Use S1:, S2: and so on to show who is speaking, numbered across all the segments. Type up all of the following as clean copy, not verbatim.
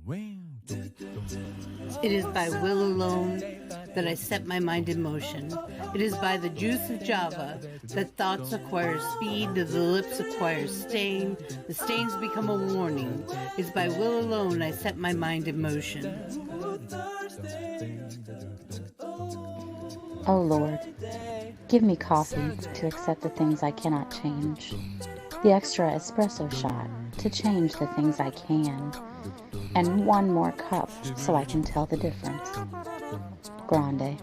S1: It is by will alone that I set my mind in motion. It is by the juice of Java that thoughts acquire speed, the lips acquire stain, the stains become a warning. It is by will alone I set my mind in motion.
S2: Oh Lord, give me coffee to accept the things I cannot change, the extra espresso shot to change the things I can, and one more cup so I can tell the difference. Grande.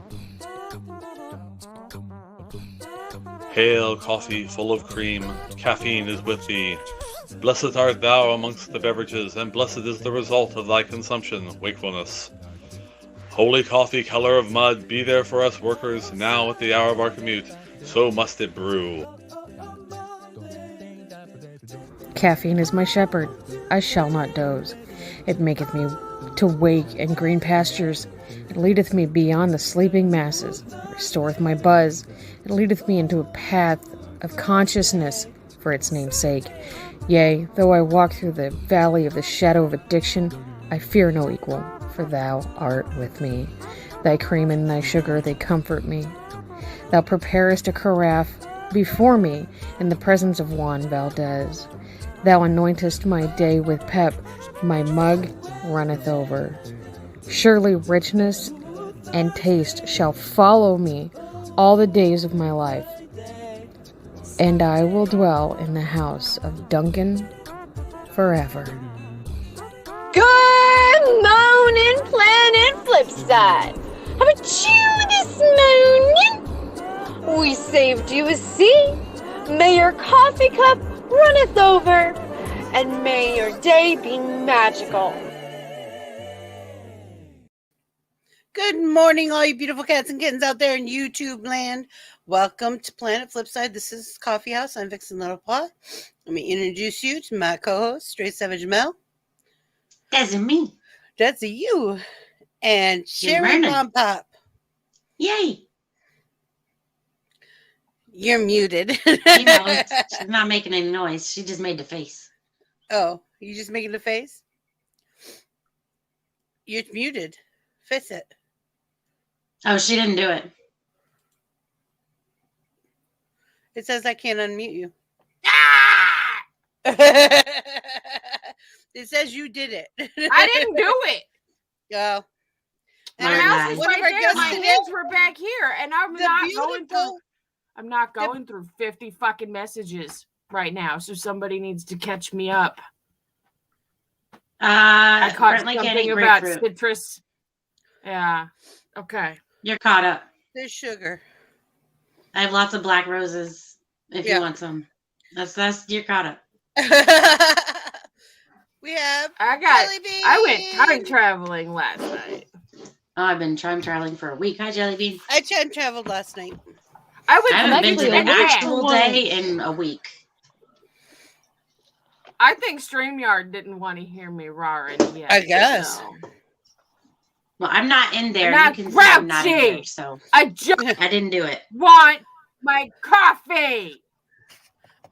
S3: Hail, coffee full of cream, caffeine is with thee. Blessed art thou amongst the beverages, and blessed is the result of thy consumption, wakefulness. Holy coffee, color of mud, be there for us workers, now at the hour of our commute, so must it brew.
S4: Caffeine is my shepherd, I shall not doze. It maketh me to wake in green pastures. It leadeth me beyond the sleeping masses. It restoreth my buzz. It leadeth me into a path of consciousness for its name's sake. Yea, though I walk through the valley of the shadow of addiction, I fear no equal, for thou art with me. Thy cream and thy sugar, they comfort me. Thou preparest a carafe before me in the presence of Juan Valdez. Thou anointest my day with pep, my mug runneth over. Surely richness and taste shall follow me all the days of my life, and I will dwell in the house of Duncan forever.
S5: Good morning, Planet Flipside. How about you this morning? We saved you a seat. May your coffee cup runneth over, and may your day be magical.
S1: Good morning, all you beautiful cats and kittens out there in YouTube land. Welcome to Planet Flipside. This is Coffeehouse. I'm Vixen Littlepaw. Let me introduce you to my co-host, Straight Savage Mel.
S6: That's me.
S1: That's you. And Sherry Bomb Pop.
S6: Yay.
S1: You're muted.
S6: She's not making any noise. She just made the face.
S1: Oh, you just making the face? You're muted. Fix it.
S6: Oh, she didn't do it.
S1: It says I can't unmute you.
S6: Ah!
S1: It says you did it.
S4: I didn't do it.
S1: Oh.
S4: My mouse is right there. My hands were back here, and I'm not going through 50 fucking messages right now, so somebody needs to catch me up. I caught something about citrus. Yeah. Okay.
S6: You're caught up.
S1: There's sugar.
S6: I have lots of black roses if you want some. That's you're caught up.
S1: We have
S4: jelly beans. I went time traveling last night.
S6: Oh, I've been time traveling for a week. Hi, Jelly Bean.
S1: I time traveled last night.
S6: I haven't been to the actual day in a week.
S4: I think StreamYard didn't want to hear me roaring yet.
S1: I guess.
S6: So. Well, I'm not in there.
S4: You can see I'm not in there,
S6: so
S4: I just
S6: I didn't do it.
S4: Want my coffee.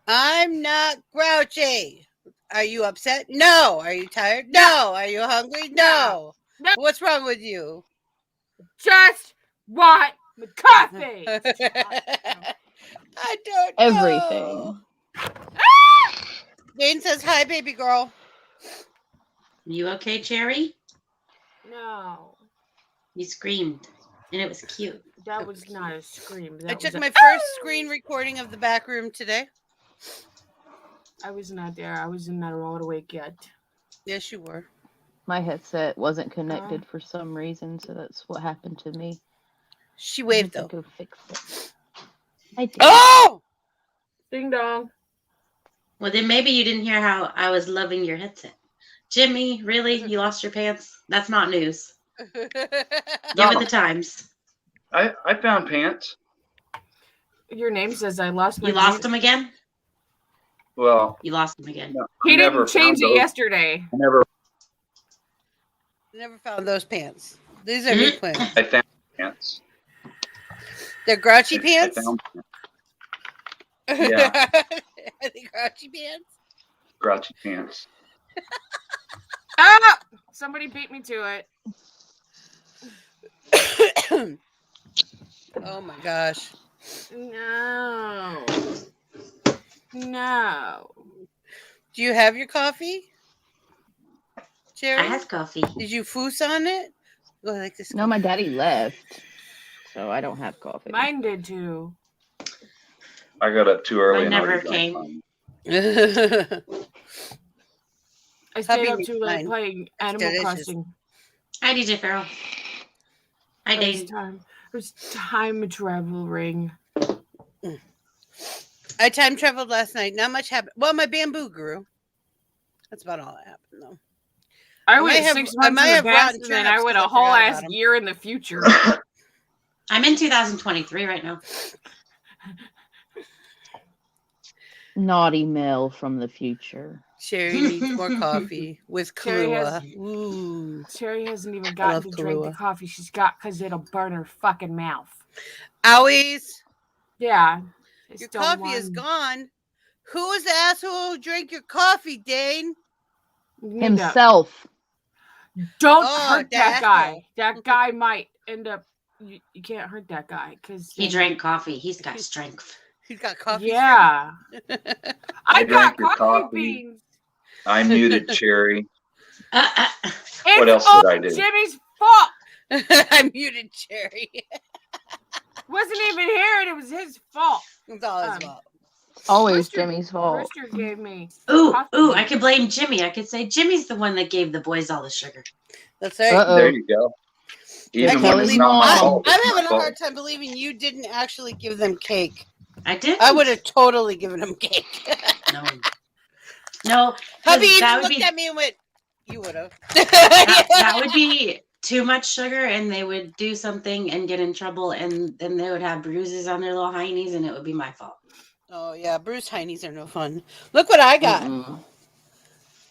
S1: I'm not grouchy. Are you upset? No. Are you tired? No. Are you hungry? No. What's wrong with you?
S4: Just want my coffee.
S1: I don't know.
S7: Everything.
S1: Jane says, hi, baby girl.
S6: You okay, Cherry?
S4: No.
S6: You screamed, and it was cute.
S4: That was not a scream.
S1: I took my first screen recording of the back room today.
S4: I was not there. I was not all awake yet.
S1: Yes, you were.
S7: My headset wasn't connected for some reason, so that's what happened to me.
S1: She waved though.
S7: Go fix it. I did.
S1: Oh!
S4: Ding dong.
S6: Well, then maybe you didn't hear how I was loving your headset. Jimmy, really? You lost your pants? That's not news. Give it the times.
S8: I found pants.
S4: Your name says I lost my
S6: You lost them again?
S8: Well,
S6: you lost them again.
S8: No,
S4: he didn't change it yesterday.
S8: I never
S1: found those pants. These are new pants.
S8: I found pants.
S1: They're grouchy pants?
S8: I found pants. Yeah.
S1: Are they grouchy pants?
S8: Grouchy pants.
S4: Ah! Somebody beat me to it.
S1: Oh my gosh.
S4: No. No.
S1: Do you have your coffee? Jerry?
S6: I had coffee.
S1: Did you foos on it? Go like this.
S7: No, my daddy left, so I don't have coffee.
S4: Mine did too.
S8: I got up too early.
S6: Mine
S8: and
S6: never
S8: already
S6: came.
S8: drank
S4: I stayed
S1: Hubby
S4: up
S1: needs
S4: too late
S1: mine.
S4: playing
S1: It's
S4: Animal
S1: delicious.
S4: Crossing.
S6: Hi, DJ Farrell. Hi,
S4: It was
S6: Dave.
S4: time. It was time traveling.
S1: I time traveled last night. Not much happened. Well, my bamboo grew. That's about all that happened, though.
S4: I
S1: might
S4: went
S1: have-
S4: 6
S1: I
S4: months
S1: might
S4: in
S1: have
S4: the past,
S1: rotten
S4: and then I
S1: traps
S4: went a
S1: 'cause I
S4: whole
S1: forgot
S4: ass
S1: about 'em.
S4: year in the future.
S6: I'm in 2023 right now.
S7: Naughty Mel from the future.
S1: Sherry needs more coffee with
S4: Sherry has-
S1: Kahlua. Ooh.
S4: Sherry hasn't even
S1: I
S4: gotten
S1: love
S4: to drink the
S1: Kahlua.
S4: coffee she's got because it'll burn her fucking mouth.
S1: Owies.
S4: Yeah. It's
S1: Your
S4: still
S1: coffee is
S4: one.
S1: gone. Who was the asshole who drank your coffee, Dane?
S4: You need to-
S7: Himself.
S4: Don't
S1: Oh,
S4: hurt that
S1: that
S4: guy.
S1: asshole.
S4: That guy might end up. You can't hurt that guy because
S6: He drank coffee. He's got strength.
S1: He's got coffee.
S4: Yeah. I got
S8: drank your
S4: coffee
S8: coffee.
S4: beans.
S8: I muted Cherry.
S4: It's
S8: What else
S4: all
S8: did I do?
S4: Jimmy's fault.
S1: I muted Cherry.
S4: Wasn't even here, and it was his fault.
S1: It's all his fault.
S7: Always
S4: Rooster-
S7: Jimmy's fault.
S4: Rooster gave me.
S6: Ooh,
S4: coffee
S6: ooh, I
S4: beans.
S6: could blame Jimmy. I could say Jimmy's the one that gave the boys all the sugar.
S1: That's right.
S7: Uh-oh.
S8: There you go.
S1: I
S8: Even
S1: can't
S8: when it's
S1: believe
S8: not my fault.
S1: I'm
S8: it's my
S1: having a
S8: fault.
S1: hard time believing you didn't actually give them cake.
S6: I did.
S1: I would have totally given them cake.
S6: No. No. 'cause
S1: Hubby even
S6: that would
S1: looked
S6: be
S1: at me and went, "You would have."
S6: that would be too much sugar, and they would do something and get in trouble, and then they would have bruises on their little heinies, and it would be my fault.
S1: Oh yeah, Bruce heinies are no fun. Look what I got.
S7: Mm-mm.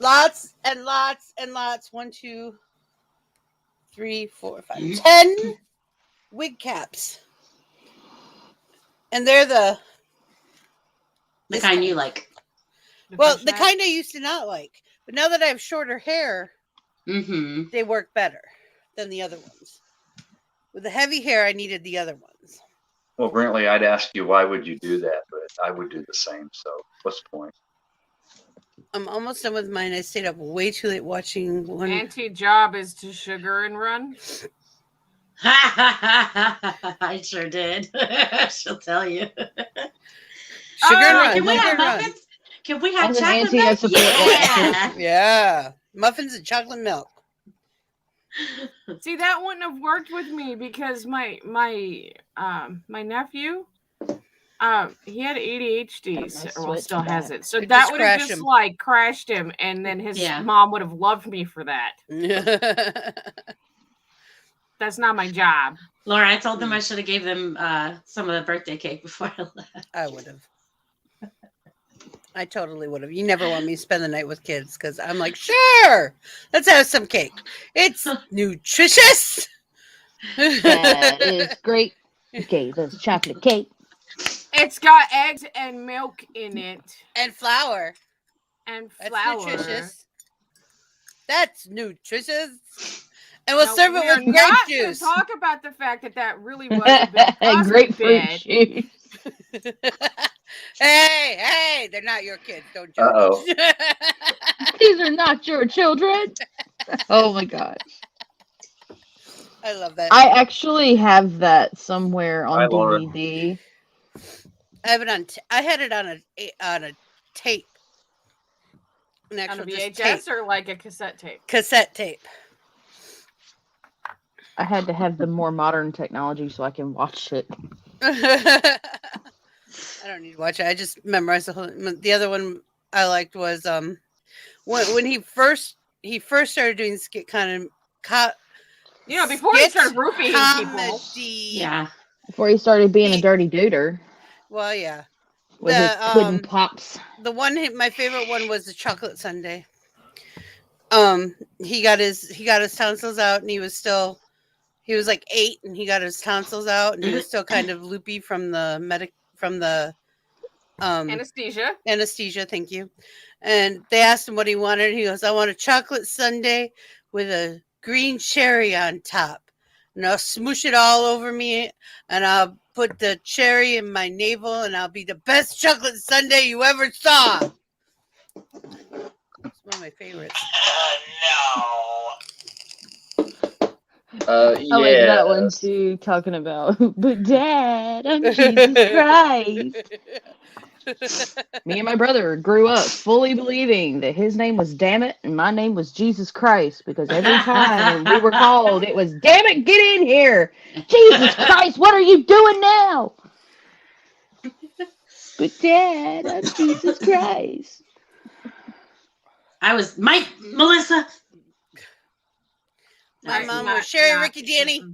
S1: Lots and lots and lots. 1, 2, 3, 4, 5, 10 wig caps. And they're the
S6: The kind you like.
S1: well, the kind I used to not like. But now that I have shorter hair,
S6: Mm-hmm.
S1: they work better than the other ones. With the heavy hair, I needed the other ones.
S8: Well, Brentley, I'd ask you why would you do that, but I would do the same. So what's the point?
S1: I'm almost done with mine. I stayed up way too late watching one.
S4: Auntie job is to sugar and run.
S6: I sure did. She'll tell you.
S1: Sugar
S4: Oh,
S1: and run.
S6: Can we
S1: sugar
S6: have
S1: and run.
S6: muffins? Can we have
S7: As an
S6: chocolate
S7: auntie, I
S6: milk?
S7: support
S6: Yeah.
S1: Yeah. Muffins and chocolate milk.
S4: See, that wouldn't have worked with me because my nephew, he had ADHD, well, still has it. So
S1: It
S4: that
S1: just
S4: would have
S1: crashed
S4: just
S1: him.
S4: like crashed him, and then his
S6: Yeah.
S4: mom would have loved me for that. That's not my job.
S6: Laura, I told them I should have gave them some of the birthday cake before I left.
S1: I would have. I totally would have. You never want me to spend the night with kids because I'm like, sure, let's have some cake. It's nutritious.
S7: That is great. Okay, that's chocolate cake.
S4: It's got eggs and milk in it,
S1: And flour.
S4: and
S1: That's
S4: flour.
S1: nutritious. That's nutritious. And we'll
S4: Now,
S1: serve it
S4: we are
S1: with grape
S4: not gonna
S1: juice.
S4: talk about the fact that really was a big plastic
S7: Grapefruit
S4: bed.
S7: juice.
S1: Hey, they're not your kids. Don't judge.
S8: Uh-oh.
S7: These are not your children. Oh my god.
S1: I love that.
S7: I actually have that somewhere on
S8: Hi, Laura.
S7: DVD.
S1: I have it on. I had it on a tape. An
S4: On
S1: actual
S4: a
S1: just
S4: VHS
S1: tape.
S4: or like a cassette tape?
S1: Cassette tape.
S7: I had to have the more modern technology so I can watch it.
S1: I don't need to watch it. I just memorized the whole. The other one I liked was when he first started doing skit kind of
S4: Before he
S1: skit
S4: started roofing people.
S1: comedy.
S6: Yeah.
S7: Before he started being a dirty duder
S1: Well, yeah.
S7: with
S1: The,
S7: his pudding pops.
S1: The one, my favorite one was the chocolate sundae. He got his tonsils out, and he was like 8, and he got his tonsils out, and he was still kind of loopy from the anesthesia. Thank you. And they asked him what he wanted. He goes, I want a chocolate sundae with a green cherry on top. And I'll smoosh it all over me, and I'll put the cherry in my navel, and I'll be the best chocolate sundae you ever saw. It's one of my favorites.
S7: I like that one too, talking about, but Dad, I'm Jesus Christ. Me and my brother grew up fully believing that his name was Damn It and my name was Jesus Christ, because every time we were called, it was, Damn it, get in here! Jesus Christ, what are you doing now? But Dad, I'm Jesus Christ.
S6: I was Melissa.
S1: My mom was Sherry, Ricky, Danny.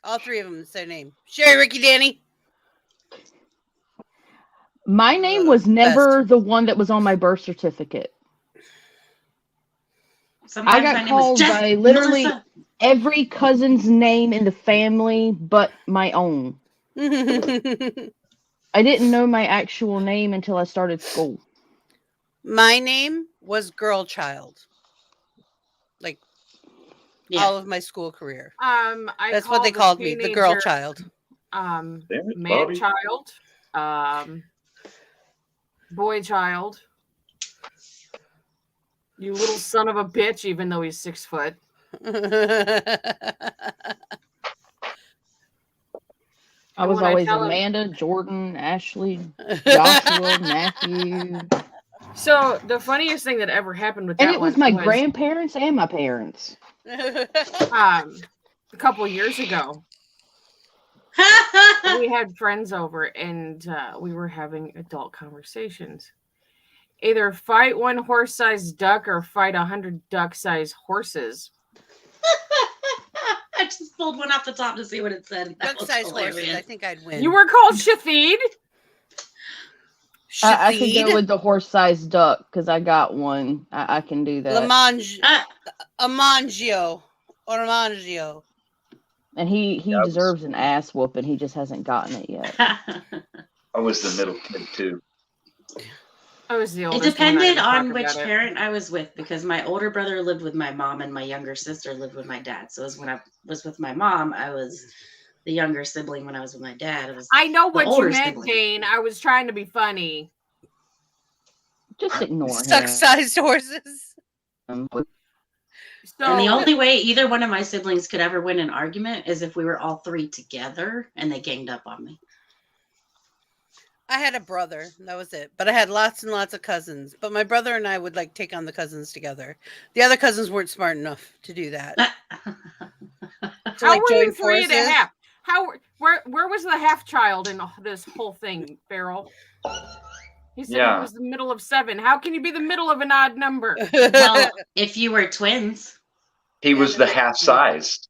S1: All three of them is their name. Sherry, Ricky, Danny.
S7: My name was never the one that was on my birth certificate.
S6: Sometimes
S7: I got called by literally every cousin's name in the family but my own. I didn't know my actual name until I started school.
S1: My name was Girl Child. Like all of my school career. That's what they called me, the Girl Child.
S9: Man child. Boy child. You little son of a bitch, even though he's 6 foot.
S7: I was always Amanda, Jordan, Ashley, Joshua, Matthew.
S9: So the funniest thing that ever happened with that,
S7: and it was my grandparents and my parents.
S9: A couple years ago, we had friends over, and we were having adult conversations. Either fight one horse-sized duck or fight 100 duck-sized horses.
S6: I just pulled one off the top to see what it said.
S1: Duck-sized horses. I think I'd win.
S9: You were called Shathid?
S7: I could go with the horse-sized duck because I got one. I can do that.
S1: Amangio.
S7: And he deserves an ass whooping. He just hasn't gotten it yet.
S8: I was the middle kid too.
S9: I was the oldest.
S6: It depended on which parent I was with, because my older brother lived with my mom and my younger sister lived with my dad. So when I was with my mom, I was the younger sibling. When I was with my dad,
S9: I know what you meant, Dane. I was trying to be funny.
S7: Just ignore him.
S1: Duck-sized horses.
S6: And the only way either one of my siblings could ever win an argument is if we were all three together and they ganged up on me.
S1: I had a brother. That was it. But I had lots and lots of cousins. But my brother and I would take on the cousins together. The other cousins weren't smart enough to do that.
S9: How were you 3 and a half? Where was the half child in this whole thing, Farrell? He said he was the middle of 7. How can you be the middle of an odd number?
S6: Well, if you were twins.
S8: He was the half size.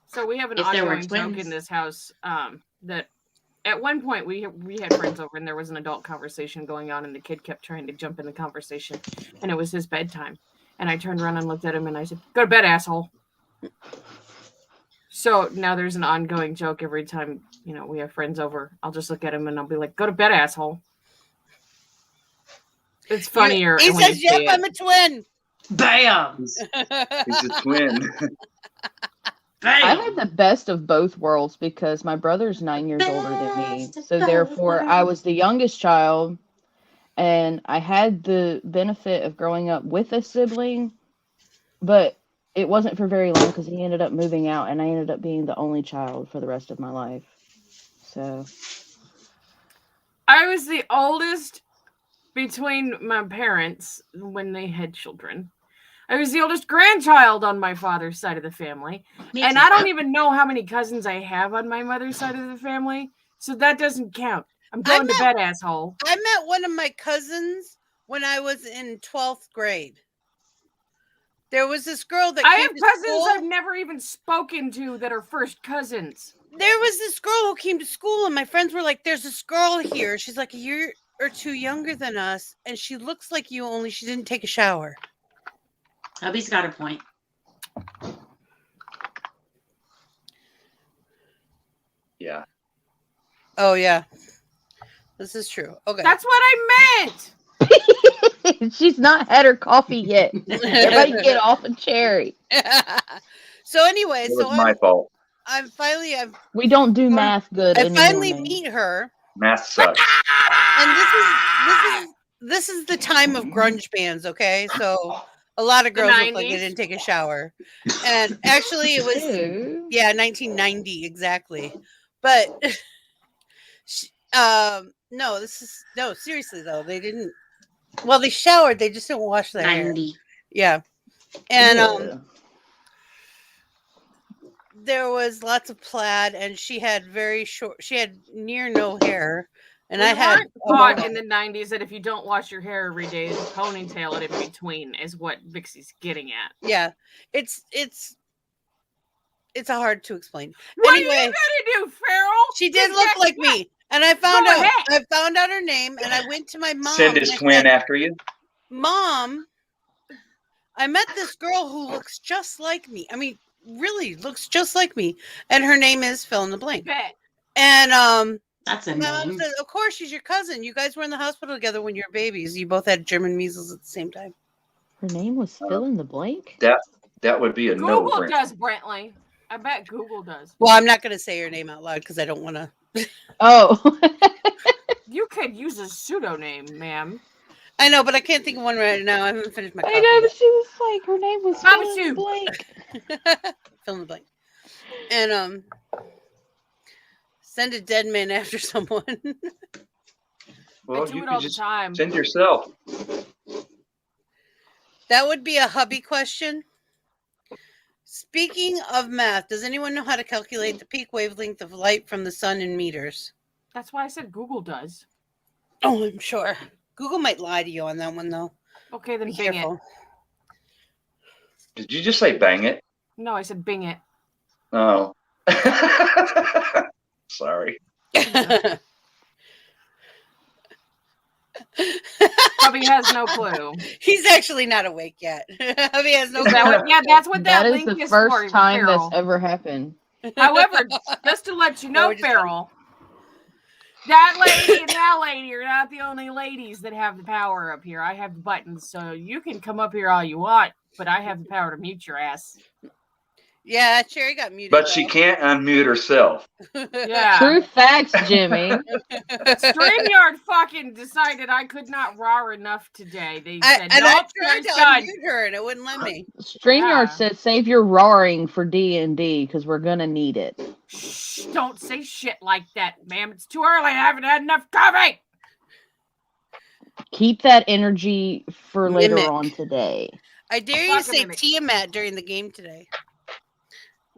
S9: So we have an ongoing joke in this house that at one point we had friends over and there was an adult conversation going on and the kid kept trying to jump in the conversation and it was his bedtime. And I turned around and looked at him and I said, "Go to bed, asshole." So now there's an ongoing joke every time, we have friends over. I'll just look at him and I'll be like, "Go to bed, asshole." It's funnier.
S1: He says, "Yep, I'm a twin."
S6: Bam!
S8: He's a twin.
S7: I have the best of both worlds because my brother's 9 years older than me. So therefore, I was the youngest child, and I had the benefit of growing up with a sibling, but it wasn't for very long because he ended up moving out, and I ended up being the only child for the rest of my life. So
S9: I was the oldest between my parents when they had children. I was the oldest grandchild on my father's side of the family. And I don't even know how many cousins I have on my mother's side of the family. So that doesn't count. I'm going to bed, asshole.
S1: I met one of my cousins when I was in 12th grade. There was this girl that
S9: I have cousins I've never even spoken to that are first cousins.
S1: There was this girl who came to school and my friends were like, "There's this girl here. She's like a year or two younger than us. And she looks like you, only she didn't take a shower."
S6: Hubby's got a point.
S8: Yeah.
S1: Oh, yeah. This is true. Okay.
S9: That's what I meant.
S7: She's not had her coffee yet. Everybody get off a cherry.
S1: So anyway,
S8: It was my fault.
S7: We don't do math good
S1: I
S7: anymore.
S1: finally meet her.
S8: Math sucks.
S1: And this is the time of grunge bands, okay? So a lot of girls look like they didn't take a shower. And actually it was 1990 exactly. But no, seriously though, they didn't. Well, they showered, they just didn't wash their hair. Yeah. And there was lots of plaid, and she had near no hair. And I had
S9: caught in the 90s that if you don't wash your hair every day, ponytail it in between is what Vixie's getting at.
S1: Yeah. It's hard to explain.
S9: What
S1: anyway,
S9: are you gonna do, Farrell?
S1: She did look like me. And I found out her name, and I went to my mom.
S8: Send his twin after you.
S1: Mom, I met this girl who looks just like me. I mean, really looks just like me. And her name is fill in the blank. And
S6: that's a
S1: my mom
S6: name.
S1: said, of course, she's your cousin. You guys were in the hospital together when you were babies. You both had German measles at the same time.
S7: Her name was fill in the blank?
S8: That would be a
S9: Google
S8: no.
S9: Google does, Brentley. I bet Google does.
S1: Well, I'm not going to say her name out loud because I don't want to.
S7: Oh.
S9: You could use a pseudonym, ma'am.
S1: I know, but I can't think of one right now. I haven't finished my coffee.
S7: I know, but she was like, her name was fill in the blank.
S1: Fill in the blank. And send a dead man after someone.
S8: Well,
S9: I do it all the time.
S8: Send yourself.
S1: That would be a hubby question. Speaking of math, does anyone know how to calculate the peak wavelength of light from the sun in meters?
S9: That's why I said Google does.
S1: Oh, I'm sure. Google might lie to you on that one, though.
S9: Okay, then
S1: Be
S9: bing
S1: careful.
S9: it.
S8: Did you just say bang it?
S9: No, I said bing it.
S8: Oh. Sorry.
S9: Hubby has no clue.
S1: He's actually not awake yet. Hubby has no clue.
S9: That's what that
S7: is
S9: link
S7: the
S9: is
S7: first
S9: for,
S7: time
S9: Farrell.
S7: that's ever happened.
S9: However, just to let you know, Farrell, that lady and that lady are not the only ladies that have the power up here. I have the buttons, so you can come up here all you want, but I have the power to mute your ass.
S1: Yeah, Cherry got muted.
S8: But she can't unmute herself.
S9: Yeah.
S7: True facts, Jimmy.
S9: StreamYard fucking decided I could not roar enough today. They said,
S1: I
S9: nope,
S1: tried to
S9: done.
S1: unmute her, and it wouldn't let me.
S7: StreamYard said save your roaring for D&D because we're going to need it.
S9: Shh, don't say shit like that, ma'am. It's too early. I haven't had enough coffee.
S7: Keep that energy for later on today.
S1: I dare you to say Tiamat during the game today.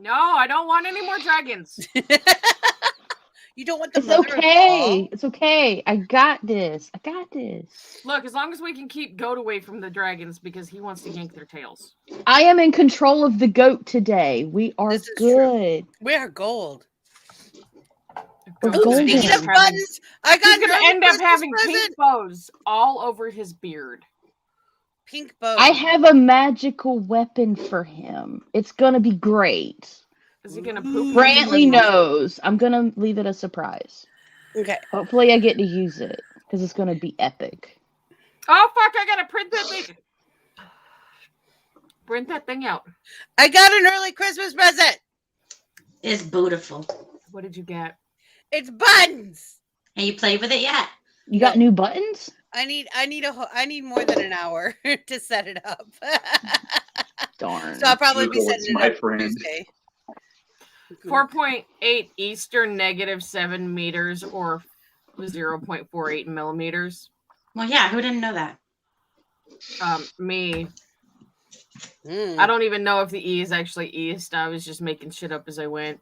S9: No, I don't want any more dragons.
S1: You don't want the
S7: It's okay. It's okay. I got this.
S9: Look, as long as we can keep Goat away from the dragons because he wants to yank their tails.
S7: I am in control of the goat today. We are good.
S1: We are gold.
S7: We're golden.
S1: Speaking of buttons, I got
S9: He's going to end up having pink bows all over his beard.
S1: Pink bow.
S7: I have a magical weapon for him. It's going to be great.
S9: Is he going to poop?
S7: Brantley knows. I'm going to leave it a surprise.
S1: Okay.
S7: Hopefully I get to use it because it's going to be epic.
S9: Oh, fuck. I got to print that thing. Print that thing out.
S1: I got an early Christmas present.
S6: It's beautiful.
S9: What did you get?
S1: It's buttons.
S6: And you played with it yet?
S7: You got new buttons?
S1: I need more than an hour to set it up.
S7: Darn.
S1: So I'll probably be
S8: Google,
S1: setting
S8: my
S1: it up
S8: friend.
S1: Tuesday.
S9: 4.8 Eastern, -7 meters, or 0.48 millimeters.
S6: Well, yeah, who didn't know that?
S9: Me. I don't even know if the E is actually East. I was just making shit up as I went.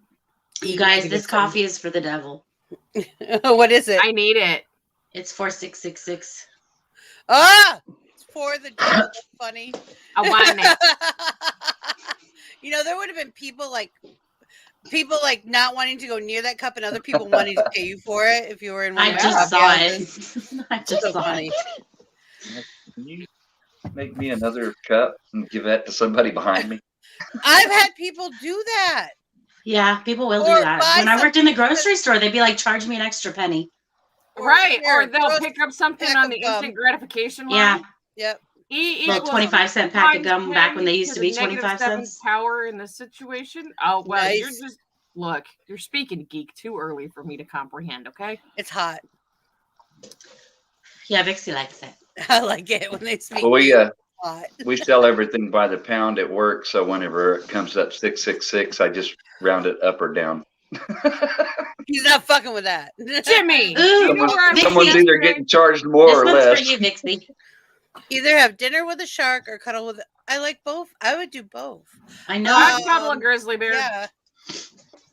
S6: You guys, this coffee is for the devil.
S1: What is it?
S9: I need it.
S6: It's 4666.
S1: Ah! It's for the devil. That's funny.
S9: I want it.
S1: You know, there would have been people like not wanting to go near that cup and other people wanting to pay you for it if you were in one
S6: I
S1: of the
S6: just
S1: top
S6: saw
S1: houses.
S6: it. I just saw
S1: funny.
S6: it.
S8: Can you make me another cup and give that to somebody behind me?
S1: I've had people do that.
S6: Yeah, people will
S1: Or
S6: do that.
S1: buy
S6: When I worked in the
S1: something
S6: grocery store, they'd be like, charge me an extra penny.
S9: Right, or
S1: here,
S9: they'll
S1: throw
S9: pick up something
S1: pack
S9: on
S1: of
S9: the
S1: gum.
S9: instant gratification line.
S6: Yeah.
S1: Yep.
S9: E
S6: Little
S9: equals
S6: 25-cent pack of
S9: times
S6: gum back
S9: 10
S6: when they used to
S9: the
S6: be
S9: negative
S6: 25
S9: 7
S6: cents.
S9: power in this situation. Oh well,
S1: Nice.
S9: you're just look. You're speaking geek too early for me to comprehend. Okay.
S1: It's hot.
S6: Yeah, Vixie likes it.
S1: I like it when they speak.
S8: Well,
S1: hot.
S8: we sell everything by the pound at work, so whenever it comes up 666, I just round it up or down.
S1: He's not fucking with that.
S9: Jimmy,
S8: Someone's either getting charged more or less.
S6: For you, Vixie.
S1: Either have dinner with a shark or cuddle with. I like both. I would do both.
S6: I know.
S9: I'd cuddle a grizzly bear.
S1: Yeah.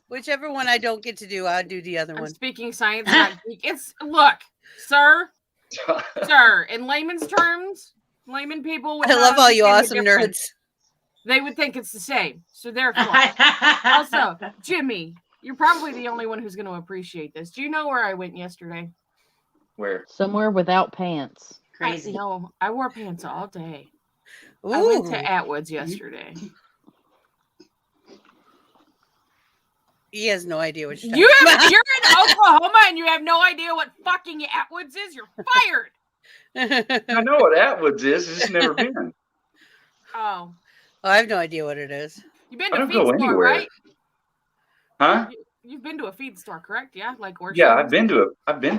S1: Whichever one I don't get to do, I'll do the other one.
S9: Speaking science, not geek. It's look, sir. Sir, in layman's terms, layman people would
S1: I love all you
S9: understand the
S1: awesome
S9: difference.
S1: nerds.
S9: They would think it's the same. So therefore, also, Jimmy, you're probably the only one who's going to appreciate this. Do you know where I went yesterday?
S8: Where?
S7: Somewhere without pants.
S6: Crazy.
S9: No, I wore pants all day.
S1: Ooh.
S9: I went to Atwood's yesterday.
S1: He has no idea what you're
S9: You're
S1: talking
S9: in Oklahoma and you have no idea what fucking Atwood's is. You're fired.
S8: I know what Atwood's is. It's just never been.
S9: Oh.
S1: I have no idea what it is.
S9: You've been
S8: I
S9: to a
S8: don't
S9: feed
S8: go
S9: store,
S8: anywhere.
S9: right?
S8: Huh?
S9: You've been to a feed store, correct? Yeah, like where?
S8: Yeah, I've been to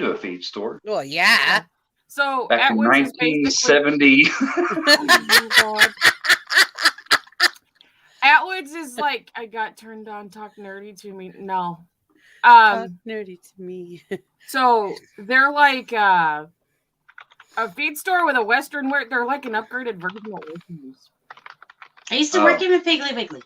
S8: a feed store.
S1: Well, yeah.
S9: So
S8: Back in
S9: Atwood's is
S8: 1970.
S9: Oh, God. Atwood's is like I got turned on. Talk nerdy to me. No,
S1: Talk nerdy to me.
S9: So they're like a feed store with a Western wear. They're like an upgraded version of Orpheus.
S6: I used to work in a Piggly Wiggly.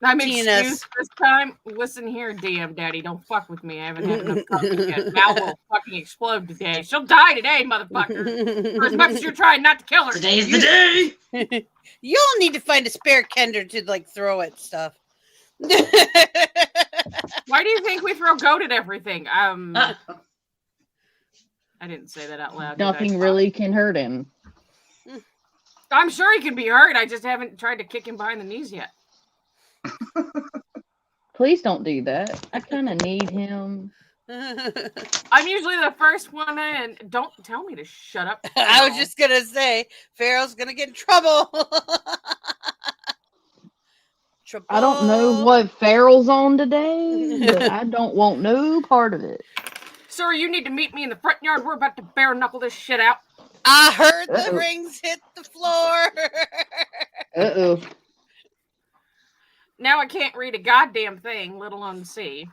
S9: I'm excused this time. Listen here, DM Daddy. Don't fuck with me. I haven't had enough coffee yet. Mal will fucking explode today. She'll die today, motherfucker. For as much as you're trying not to kill her.
S6: Today's the day.
S1: You all need to find a spare Kender to like throw at stuff.
S9: Why do you think we throw goat at everything? I didn't say that out loud.
S7: Nothing really can hurt him.
S9: I'm sure he can be hurt. I just haven't tried to kick him behind the knees yet.
S7: Please don't do that. I kind of need him.
S9: I'm usually the first one in. Don't tell me to shut up.
S1: I was just gonna say Pharaoh's gonna get in trouble.
S7: I don't know what Farrell's on today, but I don't want no part of it.
S9: Sir, you need to meet me in the front yard. We're about to bare knuckle this shit out.
S1: I heard the rings hit the floor.
S7: Uh-oh.
S9: Now I can't read a goddamn thing, let alone see.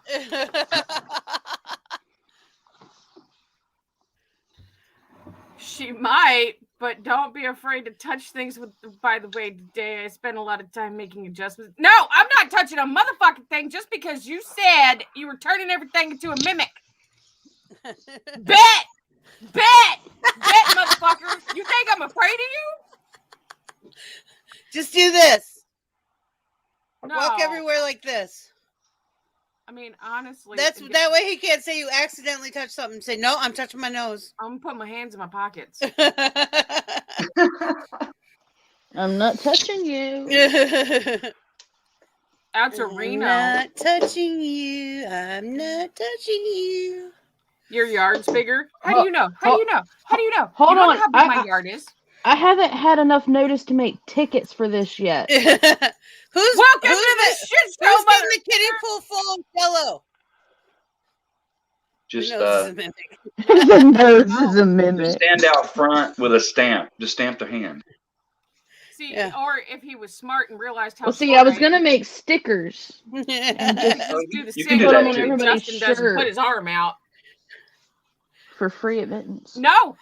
S9: She might, but don't be afraid to touch things with. By the way, today I spent a lot of time making adjustments. No, I'm not touching a motherfucking thing just because you said you were turning everything into a mimic. Bet, motherfucker. You think I'm afraid of you?
S1: Just do this.
S9: No.
S1: Walk everywhere like this.
S9: I mean, honestly,
S1: that way he can't say you accidentally touched something. Say, no, I'm touching my nose.
S9: I'm gonna put my hands in my pockets.
S7: I'm not touching you.
S9: Out to Reno.
S1: I'm not touching you. I'm not touching you.
S9: Your yard's bigger? How do you know? How do you know? How do you know?
S7: Hold
S9: you don't
S7: on.
S9: know how big my yard is.
S7: I haven't had enough notice to make tickets for this yet.
S1: Who's
S9: welcome to the shit show?
S1: Who's getting the kiddie pool full of Jello?
S8: Just
S7: the nose is a mimic.
S8: Stand out front with a stamp. Just stamp their hand.
S9: See, or if he was smart and realized how.
S7: Well, see, I was gonna make stickers.
S9: And just do the
S8: You
S9: same
S8: can do that
S9: thing
S8: too.
S9: Justin does and put his arm out.
S7: For free admittance.
S9: No,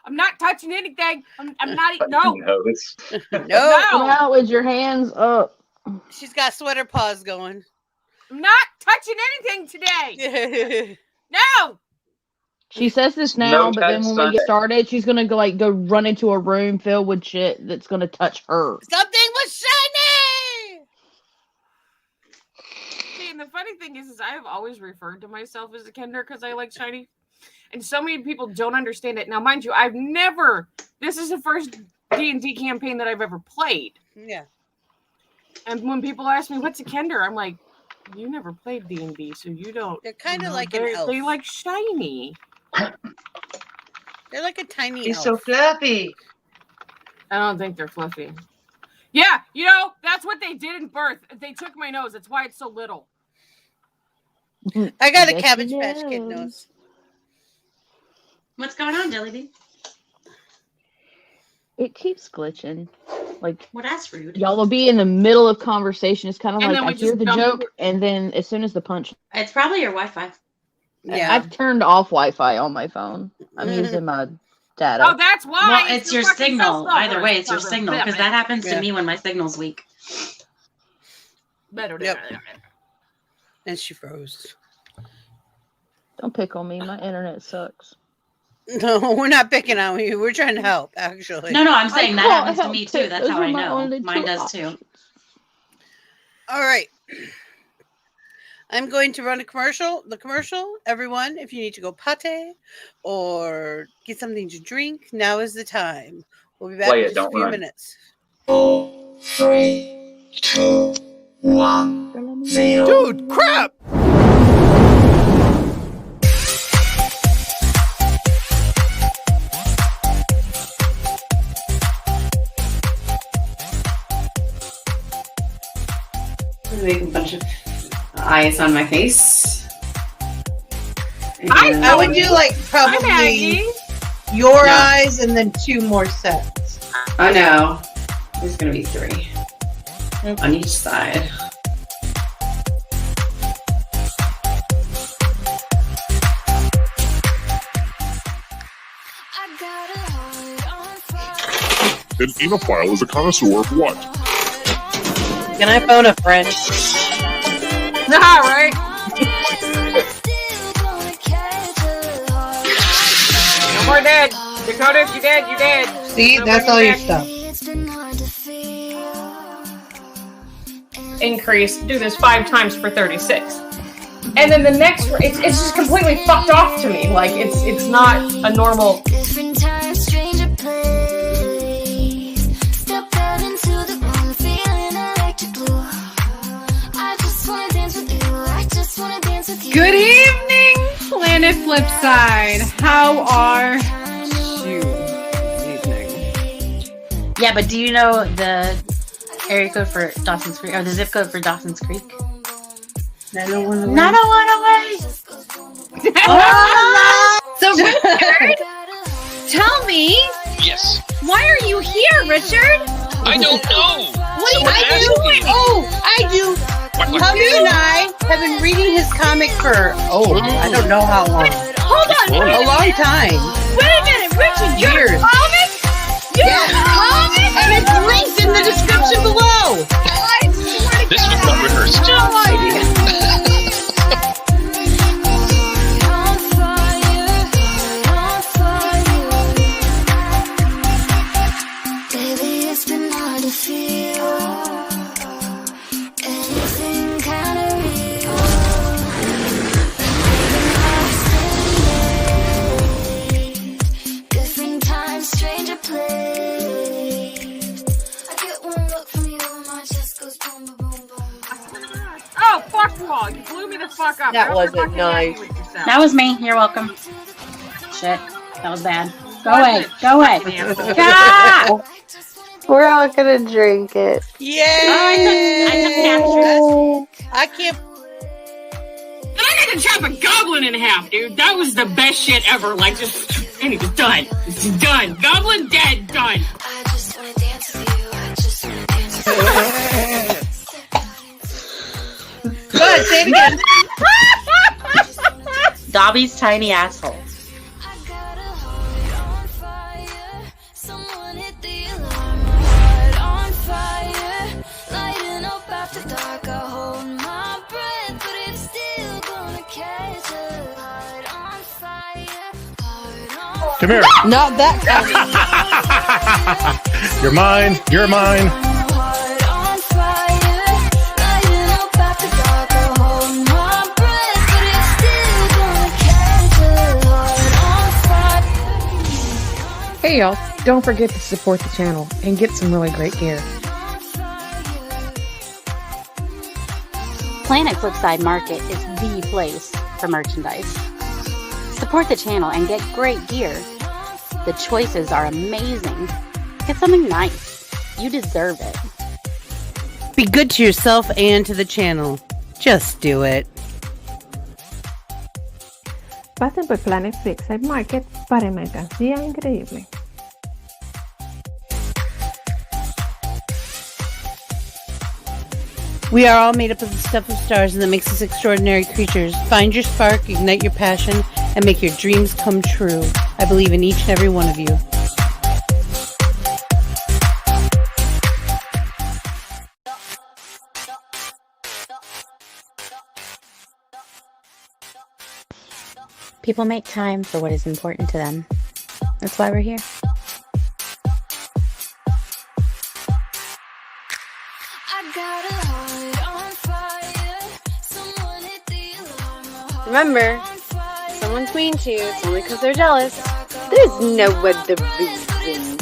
S9: I'm not touching anything. I'm not. No.
S1: No.
S7: Come out with your hands up.
S1: She's got sweater paws going.
S9: I'm not touching anything today. No.
S7: She says this now,
S8: No
S7: but then when we get started, she's gonna go run into a room filled with shit that's gonna touch her.
S1: Something was shiny.
S9: See, and the funny thing is I have always referred to myself as a Kender because I like shiny. And so many people don't understand it. Now, mind you, this is the first D&D campaign that I've ever played.
S1: Yeah.
S9: And when people ask me, what's a Kender? I'm like, You never played D&D, so you don't.
S1: They're kind of like an elf.
S9: They like shiny.
S1: They're like a tiny
S10: He's
S1: elf.
S10: so fluffy.
S9: I don't think they're fluffy. Yeah, you know, that's what they did in birth. They took my nose. That's why it's so little.
S1: I got a Cabbage Patch Kid nose.
S6: What's going on, Dilly Bee?
S7: It keeps glitching. Like,
S6: well, that's rude.
S7: Y'all will be in the middle of conversation. It's kind of
S9: And
S7: like
S9: then we
S7: I hear
S9: just
S7: the
S9: dump
S7: joke,
S9: it.
S7: and then as soon as the punch,
S6: It's probably your Wi-Fi.
S1: Yeah.
S7: I've turned off Wi-Fi on my phone. I'm using my data.
S9: Oh, that's why.
S6: Well, it's your
S9: fucking
S6: signal.
S9: cell phone.
S6: Either way, it's your signal because that happens to me when my signal's weak.
S1: Yep. And she froze.
S7: Don't pick on me. My internet sucks.
S1: No, we're not picking on you. We're trying to help, actually.
S6: No, I'm saying that
S7: can't
S6: happens to
S7: help
S6: me
S7: it.
S6: too. That's
S7: Those
S6: how
S7: are
S6: I
S7: my
S6: know.
S7: only
S6: Mine
S7: two
S6: does too.
S7: options.
S1: All right. I'm going to run a commercial. The commercial, everyone, if you need to go pate or get something to drink, now is the time. We'll be back
S8: Play
S1: in
S8: it,
S1: just a
S8: don't
S1: few
S8: run.
S1: minutes.
S11: 4, 3, 2, 1.
S1: Dude, crap!
S12: Make a bunch of eyes on my face.
S1: I would do like probably your eyes and then 2 more sets.
S12: Oh no, there's gonna be 3 on each side.
S13: An email is a connoisseur of what?
S10: Can I phone a friend?
S9: Nah, right? No more dead. Dakota, if you dead, you dead.
S1: See,
S9: No
S1: that's
S9: more
S1: all your
S9: dead.
S1: stuff.
S9: Increase. Do this 5 times for 36. And then the next, it's just completely fucked off to me. Like, it's not a normal.
S12: Good evening, Planet Flipside. How are you this evening?
S6: Yeah, but do you know the area code for Dawson's Creek or the zip code for Dawson's Creek?
S1: 901
S6: 901 away.
S12: So, Richard, tell me,
S11: Yes.
S12: why are you here, Richard?
S11: I don't know.
S12: What
S11: Someone
S12: are you
S11: asked
S12: doing?
S11: me.
S1: Oh, I do. Hubby and I have been reading his comic for, I don't know how long.
S12: Hold on,
S1: A long time.
S12: wait a minute, Richard, you're
S1: Years.
S12: a comic? You're a comic?
S1: And it's linked in the description below.
S12: I swear to
S11: This was
S12: God,
S11: not rehearsed.
S12: no idea.
S9: Oh, fuck you all. You blew me the fuck up.
S10: That
S9: Don't
S10: wasn't
S9: fucking
S10: nice.
S9: argue with yourself.
S6: That was me. You're welcome. Shit, that was bad. Go away. Go away. God!
S2: We're all gonna drink it.
S1: Yay!
S6: I
S1: I can't.
S9: And I had to chop a goblin in half, dude. That was the best shit ever. Like, just, and it was done. It's done. Goblin dead, done.
S1: Go ahead, say it again.
S6: Dobby's tiny asshole.
S13: Come here.
S10: Not that kind.
S13: You're mine. You're mine.
S4: Hey y'all, don't forget to support the channel and get some really great gear.
S2: Planet Flipside Market is the place for merchandise. Support the channel and get great gear. The choices are amazing. Get something nice. You deserve it.
S1: Be good to yourself and to the channel. Just do it.
S14: Pasen por Planet Flipside Market para mercancía increíble.
S1: We are all made up of the stuff of stars, and that makes us extraordinary creatures. Find your spark, ignite your passion, and make your dreams come true. I believe in each and every one of you.
S2: People make time for what is important to them. That's why we're here.
S5: Remember, if someone's mean to you, it's only because they're jealous. There's no other reason.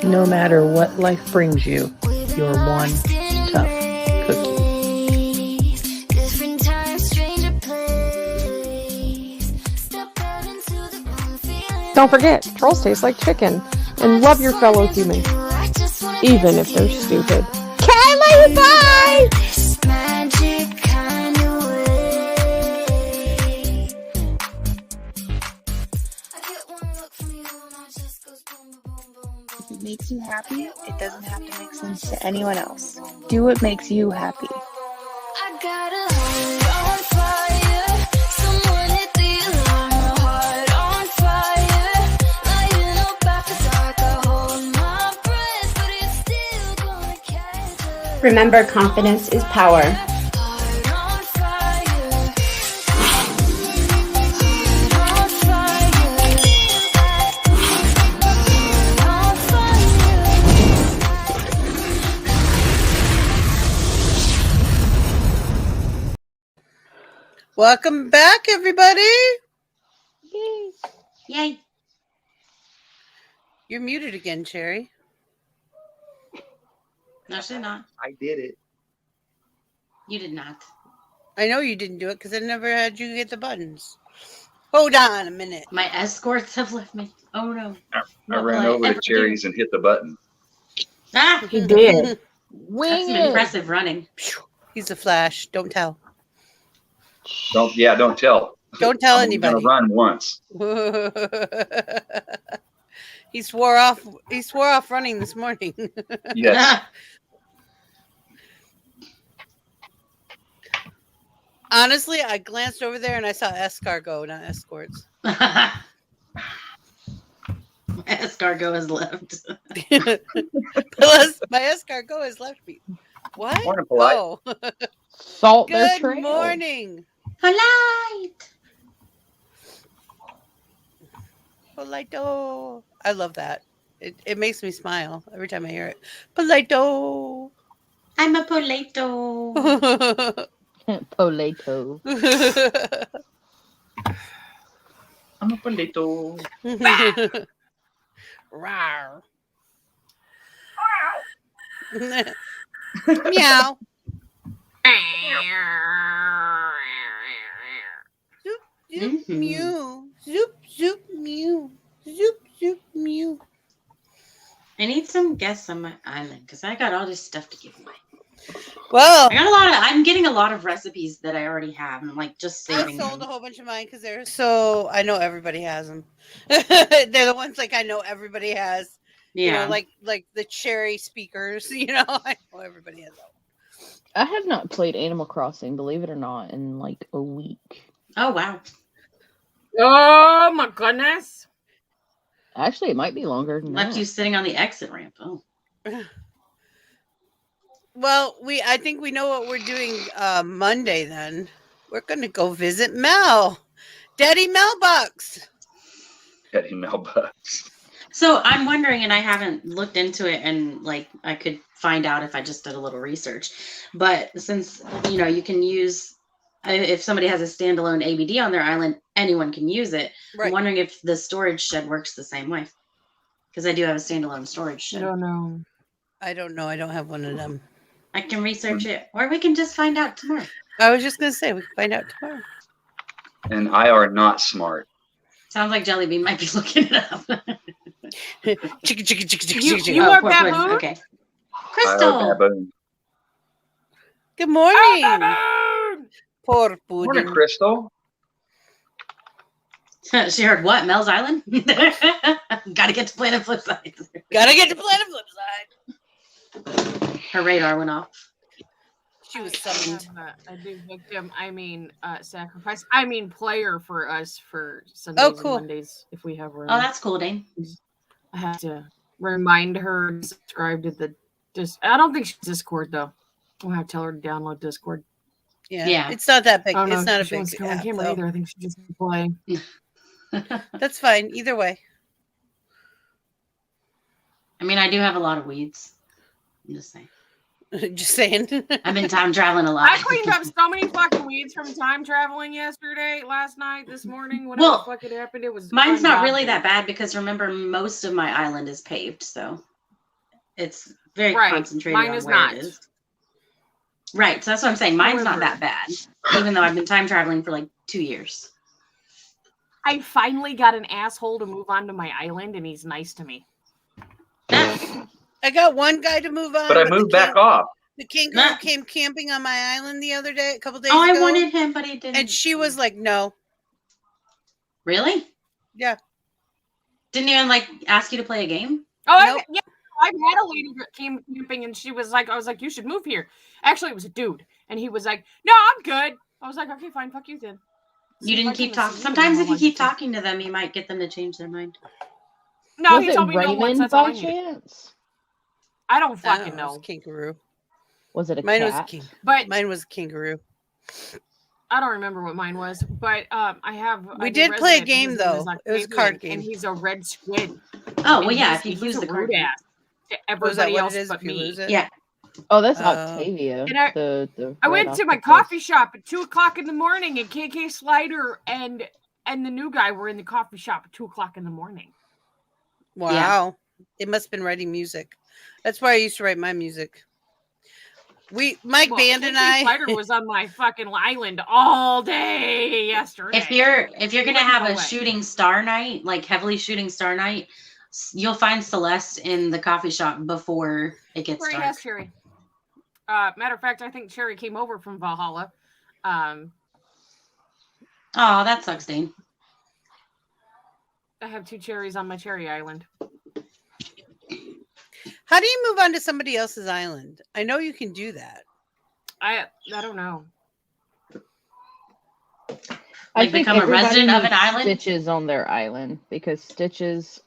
S15: No matter what life brings you, you're one tough cookie.
S4: Don't forget, trolls taste like chicken. And love your fellow humans, even if they're stupid.
S5: Kylie, bye!
S16: If it makes you happy, it doesn't have to make sense to anyone else. Do what makes you happy.
S17: Remember, confidence is power.
S1: Welcome back, everybody.
S6: Yay. Yay.
S1: You're muted again, Cherry.
S6: No, she's not.
S18: I did it.
S6: You did not.
S1: I know you didn't do it because I never had you get the buttons. Hold on a minute.
S6: My escorts have left me. Oh, no.
S8: I ran over to Cherry's and hit the button.
S6: Ah!
S1: He did.
S6: That's some impressive running.
S1: He's a Flash. Don't tell.
S8: Don't tell.
S1: Don't tell
S8: I'm
S1: anybody.
S8: gonna run once.
S1: He swore off running this morning.
S8: Yes.
S1: Honestly, I glanced over there and I saw escargot, not escorts.
S6: Escargot has left.
S1: My escargot has left me. What?
S8: Morning, Polite.
S1: Oh.
S7: Salt their
S1: Good
S7: trail.
S1: morning.
S6: Polite.
S1: Polito. I love that. It makes me smile every time I hear it. Polito.
S6: I'm a polito.
S7: Polito.
S8: I'm a polito.
S1: Rawr. Meow. Zoop, zoop, mew. Zoop, zoop, mew. Zoop, zoop, mew.
S6: I need some guests on my island because I got all this stuff to give away.
S1: Well,
S6: I'm getting a lot of recipes that I already have, and I'm like just saving
S1: I sold
S6: them.
S1: a whole bunch of mine because they're so I know everybody has them. They're the ones like I know everybody has.
S6: Yeah,
S1: you know, like the cherry speakers. You know, I know everybody has them.
S7: I have not played Animal Crossing, believe it or not, in like a week.
S6: Oh wow!
S9: Oh my goodness!
S7: Actually, it might be longer than
S6: Left
S7: that.
S6: you sitting on the exit ramp. Oh.
S1: Well, I think we know what we're doing Monday. Then we're gonna go visit Mel, Daddy Melbucks.
S8: Daddy Melbucks.
S6: So I'm wondering, and I haven't looked into it, and like I could find out if I just did a little research. But since you can use if somebody has a standalone ABD on their island, anyone can use it.
S1: Right.
S6: I'm wondering if the storage shed works the same way. Because I do have a standalone storage shed.
S9: I don't know.
S1: I don't know. I don't have one of them.
S6: I can research it, or we can just find out tomorrow.
S1: I was just gonna say we can find out tomorrow.
S8: And I are not smart.
S6: Sounds like Jelly Bean might be looking it up.
S9: You are baboon?
S6: Okay.
S8: I
S6: Crystal.
S8: are baboon.
S1: Good morning. Poor
S8: Morning,
S1: pudding.
S8: Crystal.
S6: She heard what? Mel's Island? Gotta get to Planet Flipside.
S1: Gotta get to Planet Flipside.
S6: Her radar went off.
S1: She was summoned.
S9: I do victim. I mean, sacrifice. I mean, player for us for Sundays and Mondays if we have room.
S6: Oh, that's cool, Dane.
S9: I have to remind her to subscribe to the. I don't think she's Discord though. I'll have to tell her to download Discord.
S1: Yeah. It's not that big.
S9: I don't know
S1: It's not a
S9: if she wants
S1: big
S9: to come on
S1: app,
S9: camera
S1: though.
S9: either. I think she just play.
S1: That's fine. Either way.
S6: I mean, I do have a lot of weeds. I'm just saying.
S1: Just saying.
S6: I've been time traveling a lot.
S9: I cleaned up so many fucking weeds from time traveling yesterday, last night, this morning, whatever the fuck it happened. It was
S6: Mine's not
S9: ungodly.
S6: really that bad because remember, most of my island is paved, so it's very
S9: Right.
S6: concentrated
S9: Mine
S6: on
S9: is
S6: where
S9: not.
S6: it is. Right, so that's what I'm saying. Mine's not that bad, even though I've been time traveling for like 2 years.
S9: I finally got an asshole to move onto my island, and he's nice to me.
S1: I got one guy to move on.
S8: But I moved back off.
S1: The kangaroo came camping on my island the other day, a couple days
S6: Oh,
S1: ago.
S6: I wanted him, but he didn't.
S1: And she was like, no.
S6: Really?
S1: Yeah.
S6: Didn't even like ask you to play a game?
S9: Oh, I've had a lady that came camping, and she was like, I was like, you should move here. Actually, it was a dude, and he was like, no, I'm good. I was like, okay, fine, fuck you then.
S6: You didn't keep talking. Sometimes if you keep talking to them, you might get them to change their mind.
S9: No,
S7: Was
S9: he
S7: it
S9: told me no once.
S7: Raymond
S9: That's all I
S7: by
S9: needed.
S7: chance?
S9: I don't fucking
S1: It was
S9: know.
S1: a kangaroo.
S7: Was it a
S1: Mine
S7: cat?
S1: was a king.
S9: But
S1: Mine was a kangaroo.
S9: I don't remember what mine was, but I have.
S1: We
S9: I
S1: did play a
S9: resident,
S1: game,
S9: his name
S1: though.
S9: is
S1: It was a
S9: Octavian,
S1: card game.
S9: and he's a red squid.
S6: Oh,
S9: And
S6: well, yeah,
S9: he's-
S6: if you
S9: he's
S6: lose
S9: a
S6: the card
S9: rude
S6: game.
S9: ass to
S1: Was that
S9: everybody
S1: what
S9: else
S1: it is
S9: but
S1: if you
S9: me.
S1: lose it?
S6: Yeah.
S7: Oh, that's Octavia.
S9: And I
S7: the
S9: went
S7: red
S9: to my
S7: octopus.
S9: coffee shop at 2:00 in the morning, and KK Slider and the new guy were in the coffee shop at 2:00 in the morning.
S1: Wow. It must have been writing music. That's where I used to write my music. Mike Band and
S9: KK
S1: I.
S9: Slider was on my fucking island all day yesterday.
S6: If you're gonna
S9: Wouldn't
S6: have
S9: go
S6: a
S9: away.
S6: shooting star night, like heavily shooting star night, you'll find Celeste in the coffee shop before it gets
S9: Cherry
S6: dark.
S9: has Cherry. Matter of fact, I think Cherry came over from Valhalla.
S6: Oh, that sucks, Dane.
S9: I have 2 cherries on my cherry island.
S1: How do you move on to somebody else's island? I know you can do that.
S9: I don't know.
S7: I
S6: Like
S7: think
S6: become a
S7: everybody
S6: resident of an
S7: needs
S6: island?
S7: Stitches on their island because Stitches.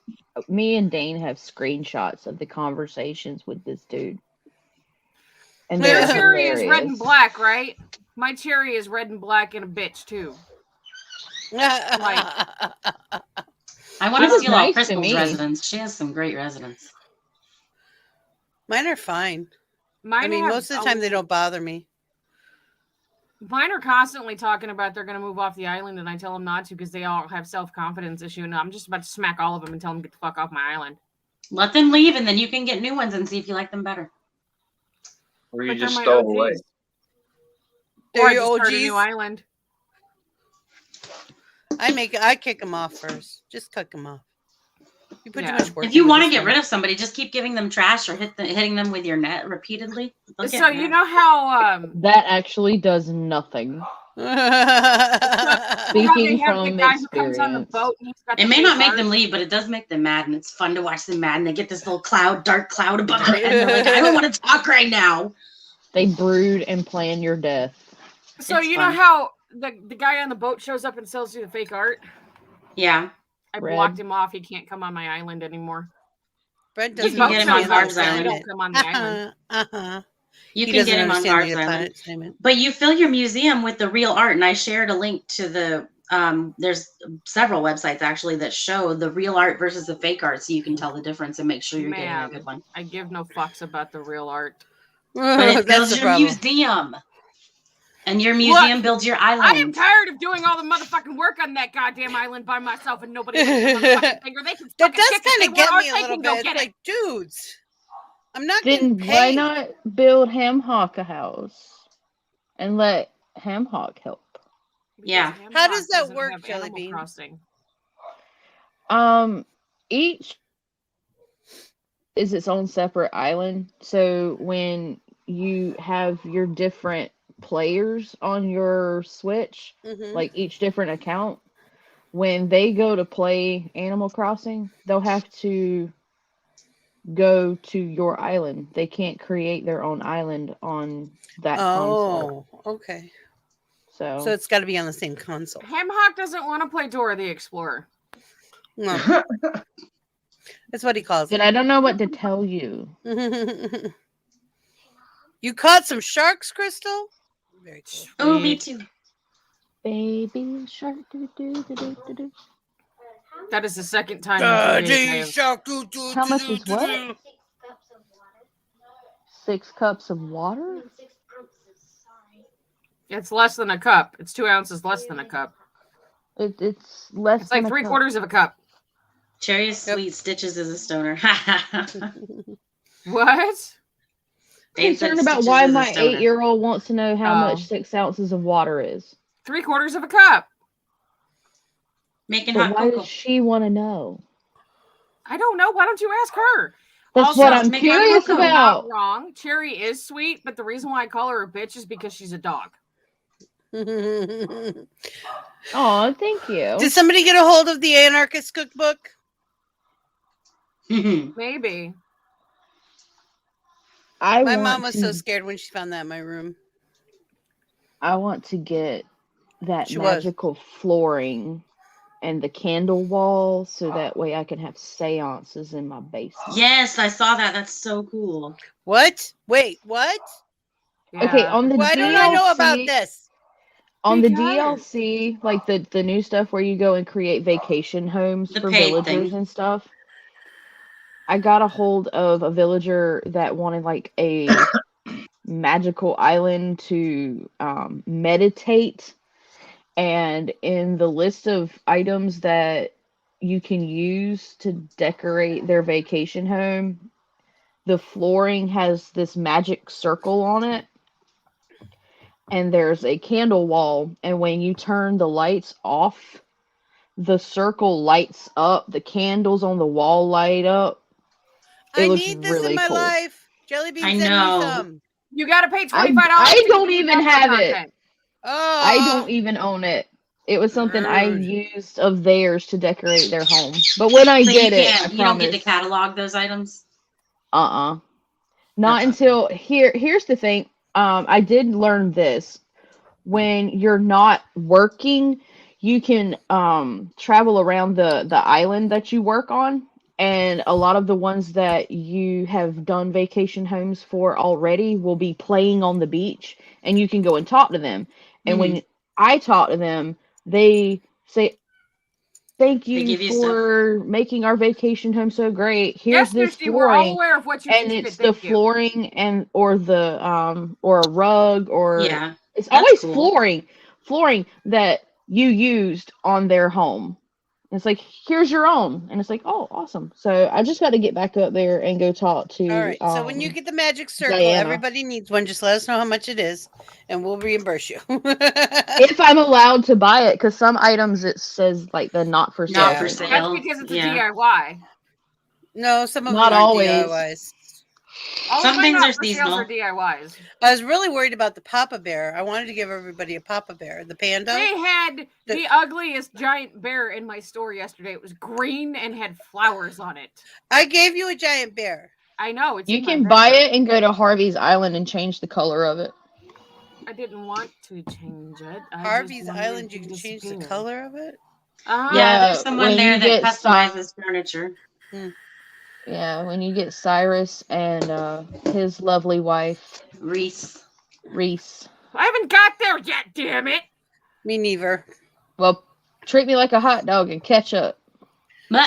S7: Me and Dane have screenshots of the conversations with this dude. And
S9: Your
S7: they're
S9: cherry is red and
S7: hilarious.
S9: black, right? My cherry is red and black and a bitch too. Like,
S6: I want
S7: He
S6: to
S7: was
S6: steal all
S7: nice to
S6: Crystal's
S7: me.
S6: residents. She has some great residents.
S1: Mine are fine.
S9: mine
S1: I mean,
S9: have
S1: most of the time they don't bother me.
S9: Mine are constantly talking about they're going to move off the island, and I tell them not to because they all have self-confidence issue, and I'm just about to smack all of them and tell them to get the fuck off my island.
S6: Let them leave, and then you can get new ones and see if you like them better.
S8: Or you
S9: But they're
S8: just
S9: my
S8: stole
S9: OGs.
S8: away.
S9: Or
S1: They're
S9: I
S1: your
S9: just start a new
S1: OGs?
S9: island.
S1: I kick them off first. Just kick them off. You put too much work.
S6: If you
S1: into
S6: want to
S1: this
S6: get
S1: one.
S6: rid of somebody, just keep giving them trash or hitting them with your net repeatedly. They'll get
S9: So you
S6: mad.
S9: know how
S7: That actually does nothing.
S9: how they
S7: Speaking
S9: have the
S7: from
S9: guy who comes on the
S7: experience.
S9: boat and he's got
S6: It
S9: the
S6: may
S9: big
S6: not make
S9: heart?
S6: them leave, but it does make them mad, and it's fun to watch them mad. And they get this little dark cloud above their head. And they're like, I don't want to talk right now.
S7: They brood and plan your death.
S9: So
S6: It's
S9: you
S6: fun.
S9: know how the guy on the boat shows up and sells you the fake art?
S6: Yeah.
S9: I
S7: Red.
S9: blocked him off. He can't come on my island anymore.
S1: Brent
S6: You
S1: doesn't
S6: can get him on
S1: understand
S6: Gar's
S1: the
S6: Island.
S9: He
S1: planet.
S9: don't come on the island.
S1: Uh-huh.
S6: You
S1: He
S6: can
S1: doesn't
S6: get him on
S1: understand
S6: Gar's
S1: the
S6: Island.
S1: planet assignment.
S6: But you fill your museum with the real art, and I shared a link to the there's several websites actually that show the real art versus the fake art, so you can tell the difference and make sure you're getting a
S9: Man,
S6: good one.
S9: I give no fucks about the real art.
S6: But it
S1: That's
S6: fills
S1: the
S6: your
S1: problem.
S6: museum. And your museum builds your island.
S9: I am tired of doing all the motherfucking work on that goddamn island by myself and nobody has a motherfucking finger. They can
S1: That
S9: fucking
S1: does
S9: kick it.
S1: kind
S9: They
S1: of get
S9: want
S1: me
S9: ours,
S1: a
S9: they
S1: little
S9: can go
S1: bit.
S9: get
S1: It's
S9: it.
S1: like, dudes, I'm not getting
S7: Then
S1: paid.
S7: why not build Ham Hawk a house and let Ham Hawk help?
S6: Yeah.
S1: How does that work, Jelly Bean?
S9: Crossing.
S7: Each is its own separate island. So when you have your different players on your Switch, like each different account, when they go to play Animal Crossing, they'll have to go to your island. They can't create their own island on that console.
S1: Oh, okay.
S7: So
S1: it's got to be on the same console.
S9: Ham Hawk doesn't want to play Dora the Explorer.
S1: No. That's what he calls
S7: then
S1: it.
S7: I don't know what to tell you.
S1: You caught some sharks, Crystal? Very cool.
S6: Oh, me too.
S7: Baby shark. Do.
S9: That is the second time in 3 days.
S7: How much is what? 6 cups of water?
S9: It's less than a cup. It's 2 ounces less than a cup.
S7: It's less.
S9: It's like
S7: than a cup.
S9: 3/4 of a cup.
S6: Cherry is sweet. Stitches is a stoner.
S9: What?
S7: Concerned about why my 8-year-old wants to know how much 6 ounces of water is.
S9: 3/4 of a cup.
S6: Making
S7: But
S6: hot
S7: why
S6: cocoa.
S7: does she want to know?
S9: I don't know. Why don't you ask her?
S7: That's
S9: Also,
S7: what I'm
S9: make
S7: curious
S9: her
S7: about.
S9: not wrong. Cherry is sweet, but the reason why I call her a bitch is because she's a dog.
S7: Oh, thank you.
S1: Did somebody get a hold of the Anarchist Cookbook?
S9: Maybe.
S1: My mom was so scared when she found that in my room.
S7: I want to get that
S1: She was.
S7: magical flooring and the candle wall so that way I can have seances in my basement.
S6: Yes, I saw that. That's so cool.
S1: What? Wait, what?
S7: Okay, on the
S1: Why
S7: DLC,
S1: don't I know about this?
S7: On the
S1: Because-
S7: DLC, like the new stuff where you go and create vacation homes
S6: The
S7: for
S6: paid
S7: villagers
S6: thing.
S7: and stuff. I got a hold of a villager that wanted like a magical island to meditate. And in the list of items that you can use to decorate their vacation home, the flooring has this magic circle on it. And there's a candle wall. And when you turn the lights off, the circle lights up. The candles on the wall light up.
S1: I need this in my life. Jelly Bean, send me some.
S9: You got to pay $25.
S7: I
S9: to
S7: don't
S9: get
S7: even
S9: extra
S7: have it.
S9: content.
S1: Oh.
S7: I don't even own it. It was something I used of theirs to decorate their home. But when I
S6: So
S7: get
S6: you
S7: it,
S6: can't-
S7: I
S6: you don't get to
S7: promise.
S6: catalog those items.
S7: Not until here's the thing. I did learn this. When you're not working, you can travel around the island that you work on, and a lot of the ones that you have done vacation homes for already will be playing on the beach, and you can go and talk to them. And when I talk to them, they say, "Thank you
S6: give you
S7: for making our vacation home so great.
S9: Yes,
S7: Here's this
S9: Christy, we're all
S7: flooring."
S9: aware of what you
S7: And
S9: just
S7: it's
S9: did.
S7: the
S9: Thank you.
S7: flooring and or the or a rug or
S6: Yeah,
S7: it's
S6: that's
S7: always
S6: cool.
S7: flooring that you used on their home. It's like, here's your own, and it's like, oh, awesome. So I just got to get back up there and go talk to.
S1: All right. So when you get the magic circle,
S7: Diana.
S1: everybody needs one. Just let us know how much it is, and we'll reimburse you.
S7: If I'm allowed to buy it, because some items it says like the not for sale.
S6: Not for
S7: thing.
S6: sale.
S9: That's because it's a
S6: Yeah.
S9: DIY.
S1: No, some of
S7: Not
S1: them aren't
S7: always.
S1: DIYs.
S9: All
S6: Some
S9: of my
S6: things are
S9: not for sales
S6: seasonal.
S9: are DIYs.
S1: I was really worried about the Papa Bear. I wanted to give everybody a Papa Bear, the panda.
S9: They had the ugliest giant bear in my store yesterday. It was green and had flowers on it.
S1: I gave you a giant bear.
S9: I know. It's
S7: You
S9: in my
S7: can buy
S9: bedroom.
S7: it and go to Harvey's Island and change the color of it.
S9: I didn't want to change it. I
S1: Harvey's
S9: just wanted
S1: Island,
S9: to
S1: you can change the
S9: disappear.
S1: color of it.
S6: Yeah, there's someone
S7: when
S6: there
S7: you
S6: that
S7: get
S6: customizes furniture.
S7: Yeah, when you get Cyrus and his lovely wife,
S6: Reese.
S9: I haven't got there yet, damn it.
S1: Me neither.
S7: Well, treat me like a hot dog and catch up.
S9: Ma'am,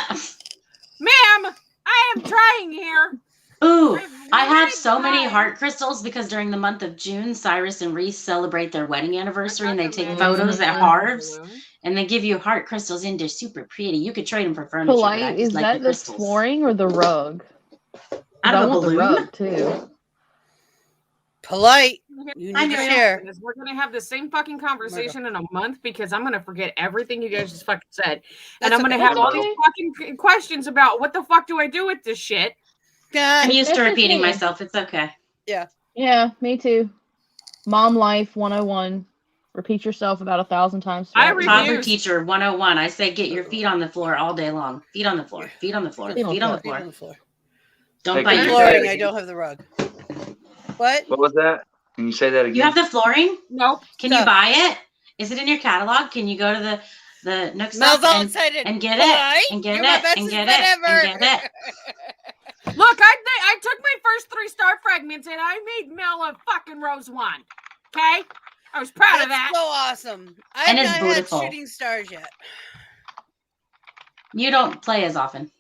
S9: I am trying here.
S6: Ooh, I have so many heart crystals because during the month of June, Cyrus and Reese celebrate their wedding anniversary, and they take photos at Harv's, and they give you heart crystals, and they're super pretty. You could trade them for furniture.
S7: Polite,
S6: but I just
S7: is
S6: like
S7: that
S6: the
S7: the
S6: crystals.
S7: flooring or the rug?
S6: Out of a
S7: want the
S6: balloon?
S7: rug too.
S1: Polite. You
S6: I
S1: need to
S6: know.
S1: share.
S9: We're gonna have the same fucking conversation in a month because I'm gonna forget everything you guys just fucking said, and I'm gonna have all these fucking questions about what the fuck do I do with this shit.
S6: I'm used to
S7: That's
S6: repeating
S7: okay.
S6: myself. It's okay.
S1: Yeah.
S7: Yeah, me too. Mom life 101. Repeat yourself about 1,000 times.
S6: Toddler teacher 101. I say get your feet on the floor all day long. Feet on the floor. Feet on the floor. Feet on the floor. Don't
S8: Hey,
S6: bite
S8: can
S6: your
S8: you say that
S1: Flooring. I
S8: again?
S1: don't have the rug. What?
S8: What was that? Can you say that again?
S6: You have the flooring?
S9: Nope.
S6: Can you buy it? Is it in your catalog? Can you go to the Nook
S1: Mel's
S6: stuff
S1: all
S6: and
S1: excited.
S6: get
S1: Polite.
S6: it and get
S1: You're my
S6: it
S1: bestest
S6: and get
S1: friend
S6: it
S1: ever.
S6: and get it?
S9: Look, I took my first 3-star fragments and I made Mel a fucking rose wand. Okay? I was proud of that.
S1: So awesome. I
S6: And
S1: have
S6: it's
S1: not had
S6: beautiful.
S1: shooting stars yet.
S6: You don't play as often.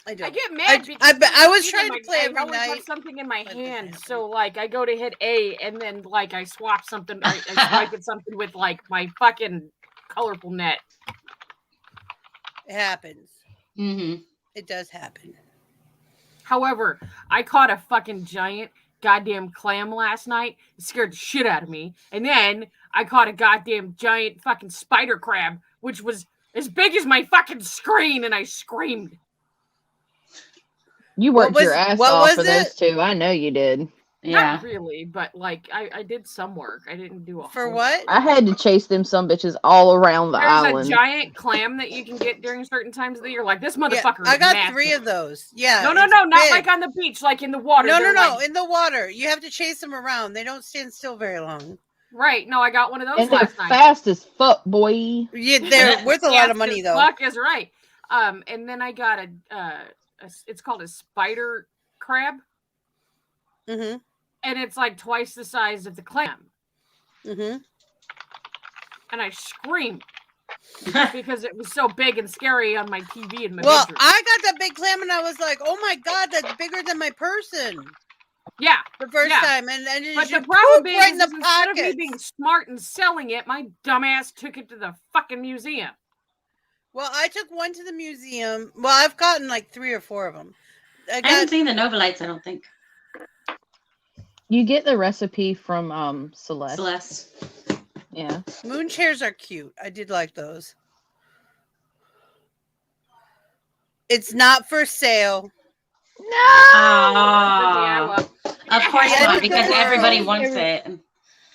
S1: I do.
S9: I get mad because
S1: I was trying to play every
S9: I always
S1: night.
S9: have something in my hand, so like I go to hit A and then like I swap something, I swipe at something with like my fucking colorful net.
S1: It happens.
S6: Mm-hmm.
S1: It does happen.
S9: However, I caught a fucking giant goddamn clam last night. It scared the shit out of me. And then I caught a goddamn giant fucking spider crab, which was as big as my fucking screen, and I screamed.
S7: You worked your ass off for those two. I know you did.
S9: Not really, but like I did some work. I didn't do a
S1: For
S9: whole
S1: what?
S7: I had to chase them some bitches all around the
S9: There's
S7: island.
S9: a giant clam that you can get during certain times of the year. Like this motherfucker.
S1: I
S9: is
S1: got
S9: massive.
S1: 3 of those. Yeah.
S9: No,
S1: it's
S9: not
S1: big.
S9: like on the beach, like in the water.
S1: No,
S9: They're like-
S1: in the water. You have to chase them around. They don't stand still very long.
S9: Right. No, I got one of those
S7: And they're
S9: last night.
S7: fast as fuck, boy.
S1: Yeah, they're worth a lot of money though.
S9: Fuck is right. And then I got a it's called a spider crab.
S1: Mm-hmm.
S9: And it's like twice the size of the clam.
S1: Mm-hmm.
S9: And I screamed because it was so big and scary on my TV in my
S1: Well,
S9: bedroom.
S1: I got that big clam and I was like, "Oh my god, that's bigger than my person."
S9: Yeah,
S1: the first
S9: yeah.
S1: time, and
S9: But
S1: you
S9: the problem
S1: poop
S9: is,
S1: right in the
S9: instead of me
S1: pockets.
S9: being smart and selling it, my dumbass took it to the fucking museum.
S1: Well, I took one to the museum. Well, I've gotten like 3 or 4 of them.
S6: I haven't seen the Novalites, I don't think.
S7: You get the recipe from Celeste.
S6: Celeste.
S7: Yeah.
S1: Moon chairs are cute. I did like those. It's not for sale.
S6: Oh, of course
S1: Yeah,
S6: not,
S1: it's
S6: because
S1: the
S6: everybody
S1: world.
S6: wants it.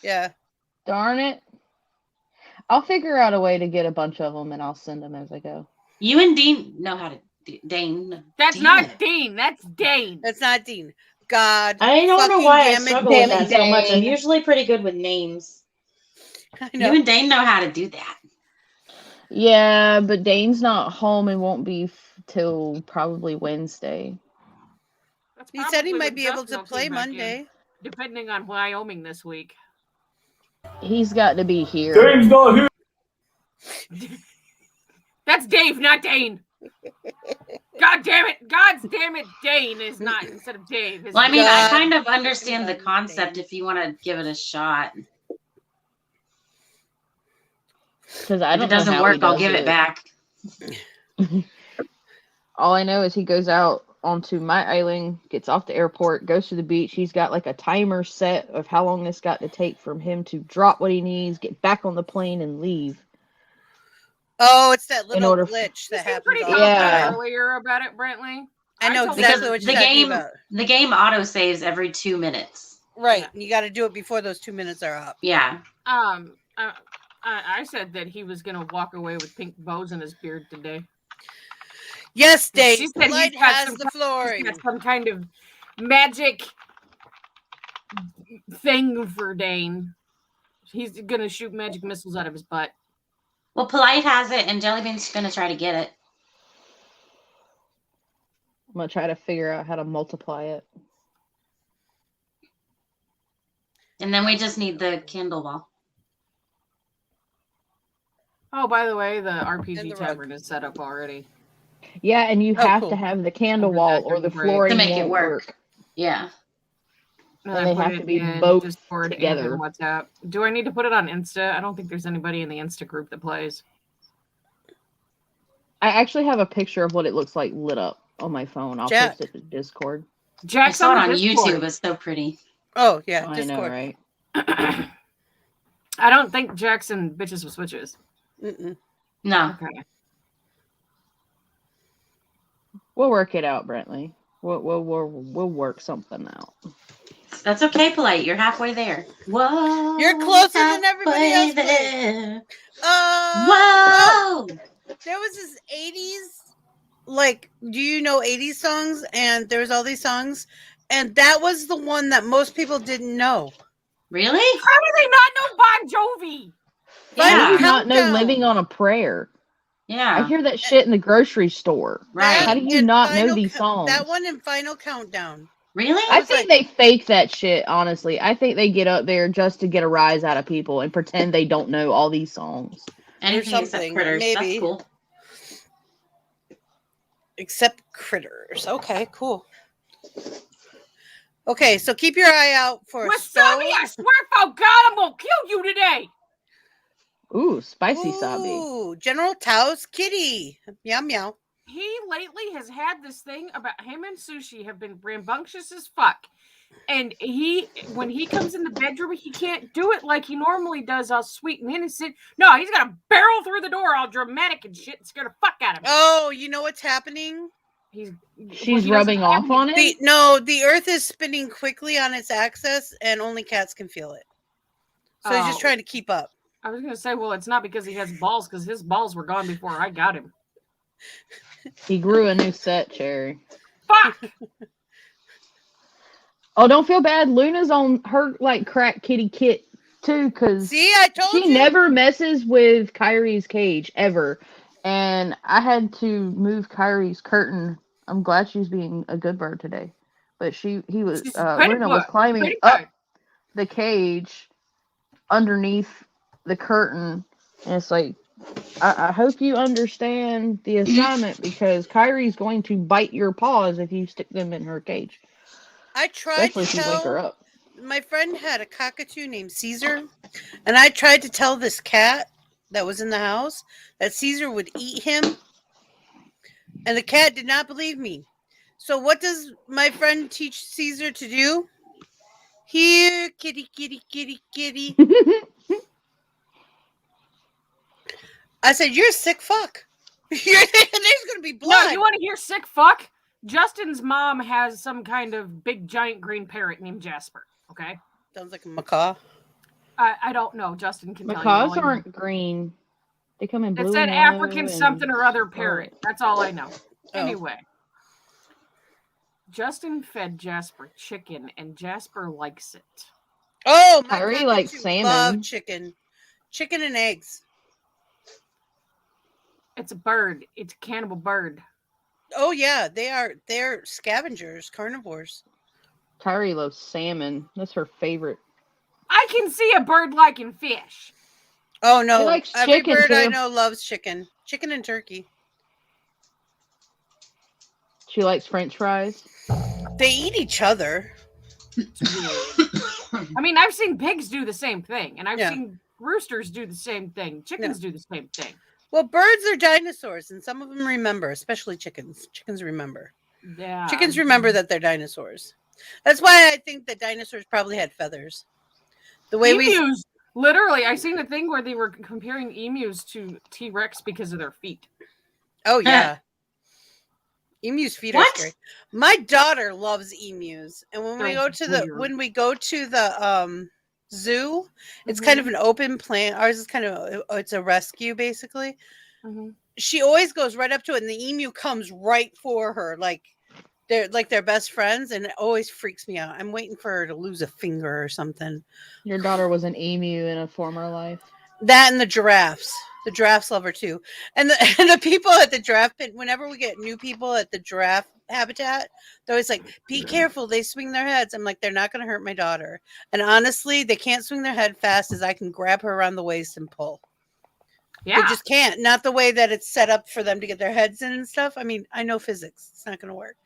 S1: Yeah.
S7: Darn it. I'll figure out a way to get a bunch of them and I'll send them as I go.
S6: You and Dean know how to Dane.
S9: That's not Dean. That's Dane.
S1: That's not Dean. God.
S10: I don't know
S1: fucking
S10: why I
S1: damn it,
S10: struggle with
S1: damn
S10: that
S1: it,
S10: so much. I'm
S1: Dane.
S10: usually pretty good with names.
S6: You and Dane know how to do that.
S7: Yeah, but Dane's not home and won't be till probably Wednesday.
S1: He said he
S9: Probably
S1: might
S9: when
S1: be able to
S9: Justin will
S1: play
S9: come back in,
S1: Monday.
S9: depending on Wyoming this week.
S7: He's got to be here.
S13: Dane's not here.
S9: That's Dave, not Dane. God damn it. God's damn it. Dane is not instead of Dave.
S6: Well, I mean, I kind of understand the concept if you want to give it a shot.
S7: Because I
S6: If
S7: don't
S6: it doesn't
S7: know how
S6: work,
S7: he
S6: I'll
S7: does
S6: give it back.
S7: All I know is he goes out onto my island, gets off the airport, goes to the beach. He's got like a timer set of how long this got to take from him to drop what he needs, get back on the plane, and leave.
S1: Oh, it's that
S7: In
S1: little
S7: order-
S1: glitch that happens.
S9: Pretty
S1: all
S9: confident
S1: the time.
S9: earlier about it, Brentley.
S1: I know
S9: told
S1: exactly
S9: him-
S1: what you're
S6: The
S1: talking
S6: game,
S1: about.
S6: the game auto saves every 2 minutes.
S1: Right. You got to do it before those 2 minutes are up.
S6: Yeah.
S9: I said that he was gonna walk away with pink bows in his beard today.
S1: Yes, Dave.
S9: She said
S1: Light
S9: he's got
S1: has
S9: some
S1: the
S9: kind-
S1: flooring.
S9: he's got some kind of magic thing for Dane. He's gonna shoot magic missiles out of his butt.
S6: Well, Polite has it, and Jellybean's going to try to get it.
S7: I'm going to try to figure out how to multiply it.
S6: And then we just need the candle wall.
S9: Oh, by the way, the
S1: And
S9: RPG
S1: the rug.
S9: tavern is set up already.
S7: Yeah, and you
S1: Oh,
S7: have
S1: cool.
S7: to have the candle
S9: Over
S7: wall
S9: that
S7: or the
S9: break.
S7: flooring
S6: To make it
S7: won't
S6: work. Yeah.
S7: And they have to be both
S9: Discord
S7: together.
S9: and WhatsApp. Do I need to put it on Insta? I don't think there's anybody in the Insta group that plays.
S7: I actually have a picture of what it looks like lit up on my phone. I'll post it to Discord.
S6: I saw it on YouTube. It's so pretty.
S1: Oh, yeah.
S7: I know, right?
S9: I don't think Jackson bitches with switches.
S1: Mm-mm.
S6: No.
S9: Okay.
S7: We'll work it out, Brentley. We'll work something out.
S6: That's okay, Polite. You're halfway there. Whoa.
S1: You're closer than everybody else.
S6: There.
S1: Whoa. There was this 80s, like, do you know 80s songs? And there's all these songs. And that was the one that most people didn't know.
S6: Really?
S9: How do they not know Bon Jovi?
S7: How do you not know Living on a Prayer?
S6: Yeah.
S7: I hear that shit in the grocery store.
S6: Right.
S7: How do you not know these songs?
S1: That one in Final Countdown.
S6: Really?
S7: I think they fake that shit, honestly. I think they get up there just to get a rise out of people and pretend they don't know all these songs.
S6: Anything except Critters.
S1: Maybe.
S6: That's cool.
S1: Except Critters. Okay, cool. Okay, so keep your eye out for
S9: Wasabi, I swear for God, I'm gonna kill you today.
S7: Ooh, spicy sabi.
S1: Ooh, General Tao's kitty. Meow meow.
S9: He lately has had this thing about him and Sushi have been rambunctious as fuck. And when he comes in the bedroom, he can't do it like he normally does, all sweet and innocent. No, he's got to barrel through the door all dramatic and shit and scare the fuck out of him.
S1: Oh, you know what's happening?
S7: She's rubbing off on it?
S1: The earth is spinning quickly on its axis and only cats can feel it. So he's just trying to keep up.
S9: I was going to say, well, it's not because he has balls, because his balls were gone before I got him.
S7: He grew a new set, Cherry.
S9: Fuck!
S7: Oh, don't feel bad. Luna's on her, crack kitty kit, too, because
S1: I told you.
S7: She never messes with Kyrie's cage, ever. And I had to move Kyrie's curtain. I'm glad she's being a good bird today. But Luna was climbing up the cage underneath the curtain. And it's like, I hope you understand the assignment because Kyrie's going to bite your paws if you stick them in her cage.
S1: I tried
S7: Especially if you wake her up.
S1: My friend had a cockatoo named Caesar, and I tried to tell this cat that was in the house that Caesar would eat him, and the cat did not believe me. So what does my friend teach Caesar to do? Here, kitty, kitty, kitty, kitty. I said, you're a sick fuck. There's going to be blood.
S9: No, you want to hear sick fuck? Justin's mom has some kind of big giant green parrot named Jasper. Okay?
S1: Sounds like a macaw.
S9: I don't know. Justin can tell you.
S7: Macaws aren't green. They come in blue.
S9: It said African something or other parrot. That's all I know. Anyway. Justin fed Jasper chicken, and Jasper likes it.
S1: Oh,
S7: my Kyrie likes salmon.
S1: Love chicken. Chicken and eggs.
S9: It's a bird. It's a cannibal bird.
S1: Oh yeah, they're scavengers, carnivores.
S7: Kyrie loves salmon. That's her favorite.
S9: I can see a bird liking fish.
S1: Oh no,
S7: she likes
S1: every
S7: chicken
S1: bird
S7: too.
S1: I know loves chicken. Chicken and turkey.
S7: She likes French fries.
S1: They eat each other.
S9: I mean, I've seen pigs do the same thing, and I've seen roosters do the same thing. Chickens do the same thing.
S1: Well, birds are dinosaurs, and some of them remember, especially chickens. Chickens remember.
S9: Yeah.
S1: Chickens remember that they're dinosaurs. That's why I think that dinosaurs probably had feathers. The way
S9: emus, literally, I seen a thing where they were comparing emus to T-Rex because of their feet.
S1: Oh yeah. Emus' feet are scary. My daughter loves emus, and when we go to the zoo, it's kind of an open plan. Ours is kind of it's a rescue basically. Mm-hmm. She always goes right up to it, and the emu comes right for her, like they're best friends, and it always freaks me out. I'm waiting for her to lose a finger or something.
S7: Your daughter was an emu in a former life.
S1: That and the giraffes. The giraffes love her too. And the people at the giraffe pit, whenever we get new people at the giraffe habitat, they're always like, be careful, they swing their heads. I'm like, they're not going to hurt my daughter. And honestly, they can't swing their head fast as I can grab her around the waist and pull. Yeah. They just can't. Not the way that it's set up for them to get their heads in and stuff. I mean, I know physics. It's not going to work.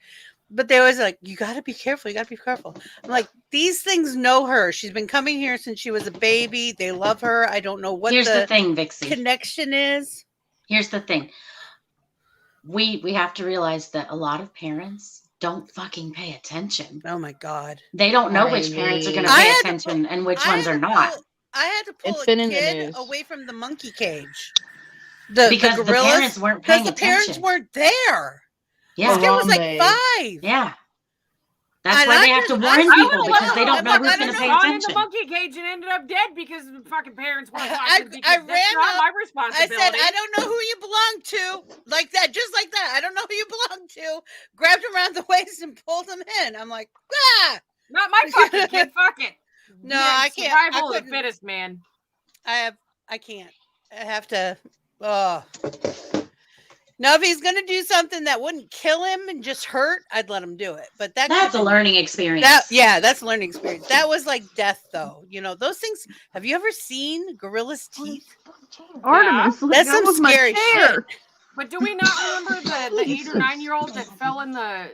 S1: But they always like, you got to be careful. You got to be careful. I'm like, these things know her. She's been coming here since she was a baby. They love her. I don't know what
S6: Here's the thing, Vixie.
S1: Connection is.
S6: Here's the thing. We have to realize that a lot of parents don't fucking pay attention.
S1: Oh my God.
S6: They don't know which parents are going to pay attention and which ones are not.
S1: I had to pull
S7: It's
S1: a
S7: been in the
S1: kid
S7: news.
S1: away from the monkey cage.
S6: Because the
S1: gorillas,
S6: parents weren't paying
S1: because the parents
S6: attention.
S1: weren't there.
S6: Yeah.
S1: This kid was like
S7: Harambe.
S1: 5.
S6: Yeah. That's
S1: And
S6: why
S1: I
S6: they have
S1: just-
S6: to warn
S1: I
S6: people
S1: would
S6: because
S1: love-
S6: they don't know
S1: I'm
S6: who's
S1: like,
S6: going to pay
S9: Gone in the
S6: attention.
S9: monkey cage and ended up dead because the fucking parents weren't
S1: I
S9: watching. Because
S1: ran
S9: that's not
S1: up.
S9: my
S1: I
S9: responsibility.
S1: said, I don't know who you belong to. Like that, just like that. I don't know who you belong to. Grabbed him around the waist and pulled him in. I'm like, ah!
S9: Not my fucking kid. Fuck it.
S1: No,
S9: Yeah,
S1: I can't.
S9: Survival
S1: I
S9: of the fittest, man.
S1: I can't. I have to. Oh. Now, if he's going to do something that wouldn't kill him and just hurt, I'd let him do it. But
S6: That's a learning experience.
S1: That's a learning experience. That was like death, though. You know, those things. Have you ever seen gorilla's teeth?
S14: Artemis, look,
S1: That's
S14: that
S1: some
S14: was my
S1: scary
S14: chair.
S1: shit.
S9: But do we not remember the 8 or 9-year-old that fell in the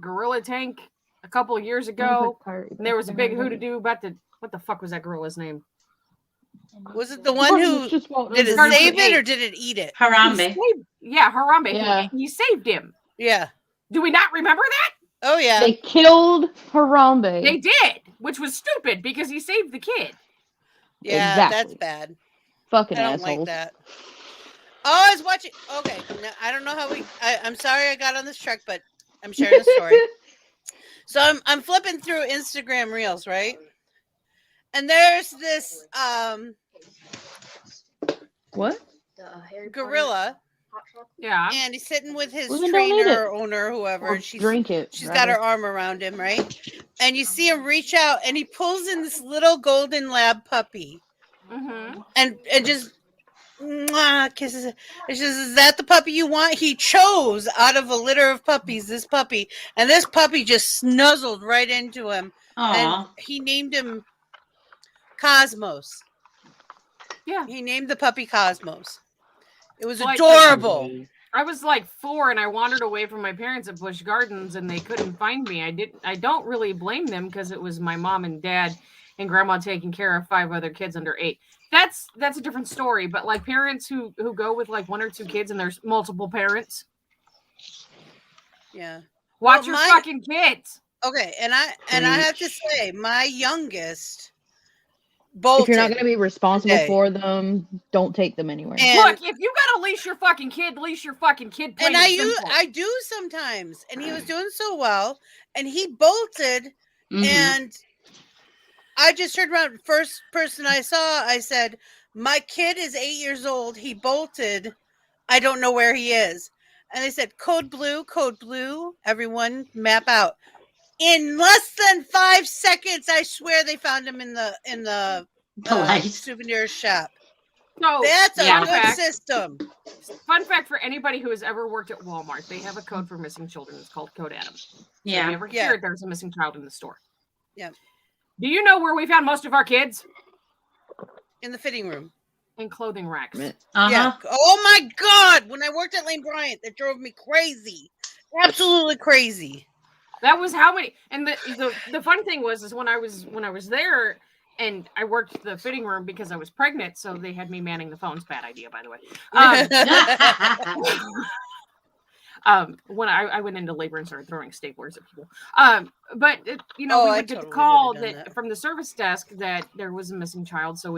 S9: gorilla tank a couple of years ago? And there was a big hoodoo about what the fuck was that gorilla's name?
S1: Was it the one who did it save it or did it eat it?
S6: Harambe.
S9: Yeah, Harambe.
S7: Yeah.
S9: You saved him.
S1: Yeah.
S9: Do we not remember that?
S1: Oh yeah.
S7: They killed Harambe.
S9: They did, which was stupid because he saved the kid.
S1: Yeah,
S7: Exactly.
S1: that's bad.
S7: Fucking
S1: I don't
S7: assholes.
S1: like that. Oh, I was watching. Okay, now, I don't know how I'm sorry I got on this truck, but I'm sharing a story. So I'm flipping through Instagram Reels, right? And there's this
S7: What?
S1: gorilla.
S9: Yeah.
S1: And he's sitting with his
S7: Women don't eat
S1: trainer,
S7: it.
S1: owner, whoever.
S7: Or
S1: And she's
S7: drink it,
S1: She's got
S7: rather.
S1: her arm around him, right? And you see him reach out, and he pulls in this little golden lab puppy, and just kisses it. It's just, is that the puppy you want? He chose out of a litter of puppies this puppy, and this puppy just snuzzled right into him.
S6: Aw.
S1: And he named him Cosmos.
S9: Yeah.
S1: He named the puppy Cosmos. It was
S9: Like,
S1: adorable.
S9: I was like 4 and I wandered away from my parents at Busch Gardens and they couldn't find me. I don't really blame them because it was my mom and dad and grandma taking care of 5 other kids under 8. That's a different story. But like parents who go with like 1 or 2 kids and there's multiple parents.
S1: Yeah.
S9: Watch
S1: Well,
S9: your
S1: my-
S9: fucking kids.
S1: Okay, and I have to say, my youngest bolted.
S7: If you're not going to be responsible
S1: today.
S7: for them, don't take them anywhere.
S1: And-
S9: Look, if you gotta leash your fucking kid, leash your fucking kid. Plain
S1: And
S9: simple.
S1: I do sometimes, and he was doing so well, and he bolted, and I just turned around. First person I saw, I said, "My kid is 8 years old. He bolted. I don't know where he is." And they said, "Code blue, code blue. Everyone, map out." In less than 5 seconds, I swear they found him in the souvenir shop.
S9: So
S1: That's a
S9: fun
S1: good
S9: fact-
S1: system.
S9: Fun fact for anybody who has ever worked at Walmart, they have a code for missing children. It's called Code Adam. So
S6: Yeah.
S9: if you ever hear there's a missing child in the store.
S1: Yeah.
S9: Do you know where we found most of our kids?
S1: In the fitting room.
S9: In clothing racks.
S1: Yeah. Oh my God! When I worked at Lane Bryant, that drove me crazy. Absolutely crazy.
S9: That was how many. And the fun thing was when I was there, and I worked the fitting room because I was pregnant, so they had me manning the phones. Bad idea, by the way. When I went into labor and started throwing staplers at people. But we
S1: I
S9: would get
S1: totally
S9: the call
S1: would've done that.
S9: from the service desk that there was a missing child, so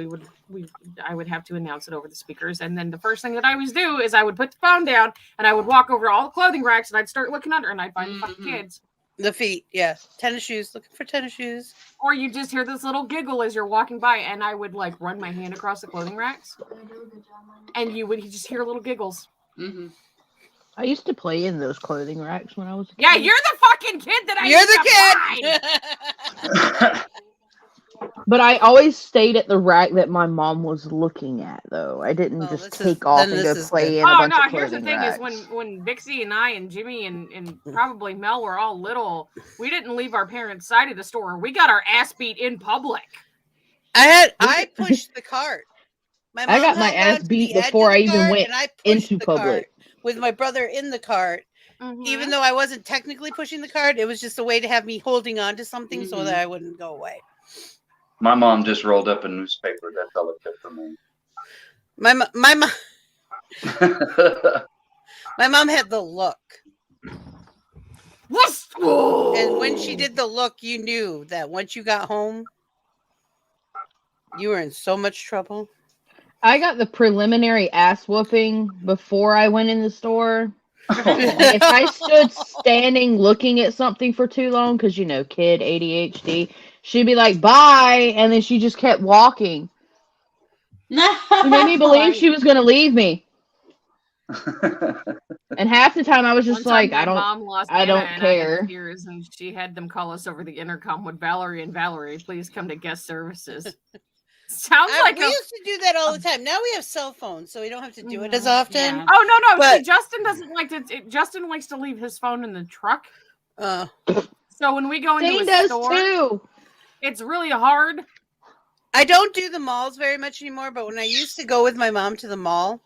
S9: I would have to announce it over the speakers. And then the first thing that I always do is I would put the phone down and I would walk over all the clothing racks and I'd start looking under and I'd find the fucking kids.
S1: The feet, yeah. Tennis shoes. Looking for tennis shoes.
S9: Or you just hear this little giggle as you're walking by, and I would like run my hand across the clothing racks, and you would just hear little giggles.
S7: I used to play in those clothing racks when I was a kid.
S9: Yeah, you're the fucking kid that I
S1: You're
S9: used
S1: the
S9: to find.
S7: But I always stayed at the rack that my mom was looking at, though. I didn't just take off and go play in a
S9: Oh
S7: bunch
S9: no!
S7: of
S9: Here's the
S7: clothing
S9: thing:
S7: racks.
S9: is when Vixie and I and Jimmy and probably Mel were all little, we didn't leave our parents' side of the store. We got our ass beat in public.
S1: I pushed the cart. My
S7: I got
S1: mom
S7: my
S1: held on
S7: ass
S1: to
S7: beat
S1: the edge
S7: before
S1: of
S7: I
S1: the
S7: even
S1: cart,
S7: went
S1: and I pushed
S7: into
S1: the
S7: public.
S1: cart with my brother in the cart, even though I wasn't technically pushing the cart, it was just a way to have me holding on to something so that I wouldn't go away.
S8: My mom just rolled up a newspaper. That's all it took for me.
S1: My mom had the look. And when she did the look, you knew that once you got home, you were in so much trouble.
S7: I got the preliminary ass whooping before I went in the store. And if I stood standing looking at something for too long, because, you know, kid, ADHD, she'd be like, bye, and then she just kept walking. She made me believe she was going to leave me. And half the time I was just like, I don't care.
S9: Tears, and she had them call us over the intercom with Valerie and Valerie, please come to guest services. Sounds like
S1: we used to do that all the time. Now we have cell phones, so we don't have to do it as often.
S9: Yeah. Oh no! But see, Justin doesn't like to. Justin likes to leave his phone in the truck. So when we go into a store, it's really hard.
S1: I don't do the malls very much anymore, but when I used to go with my mom to the mall,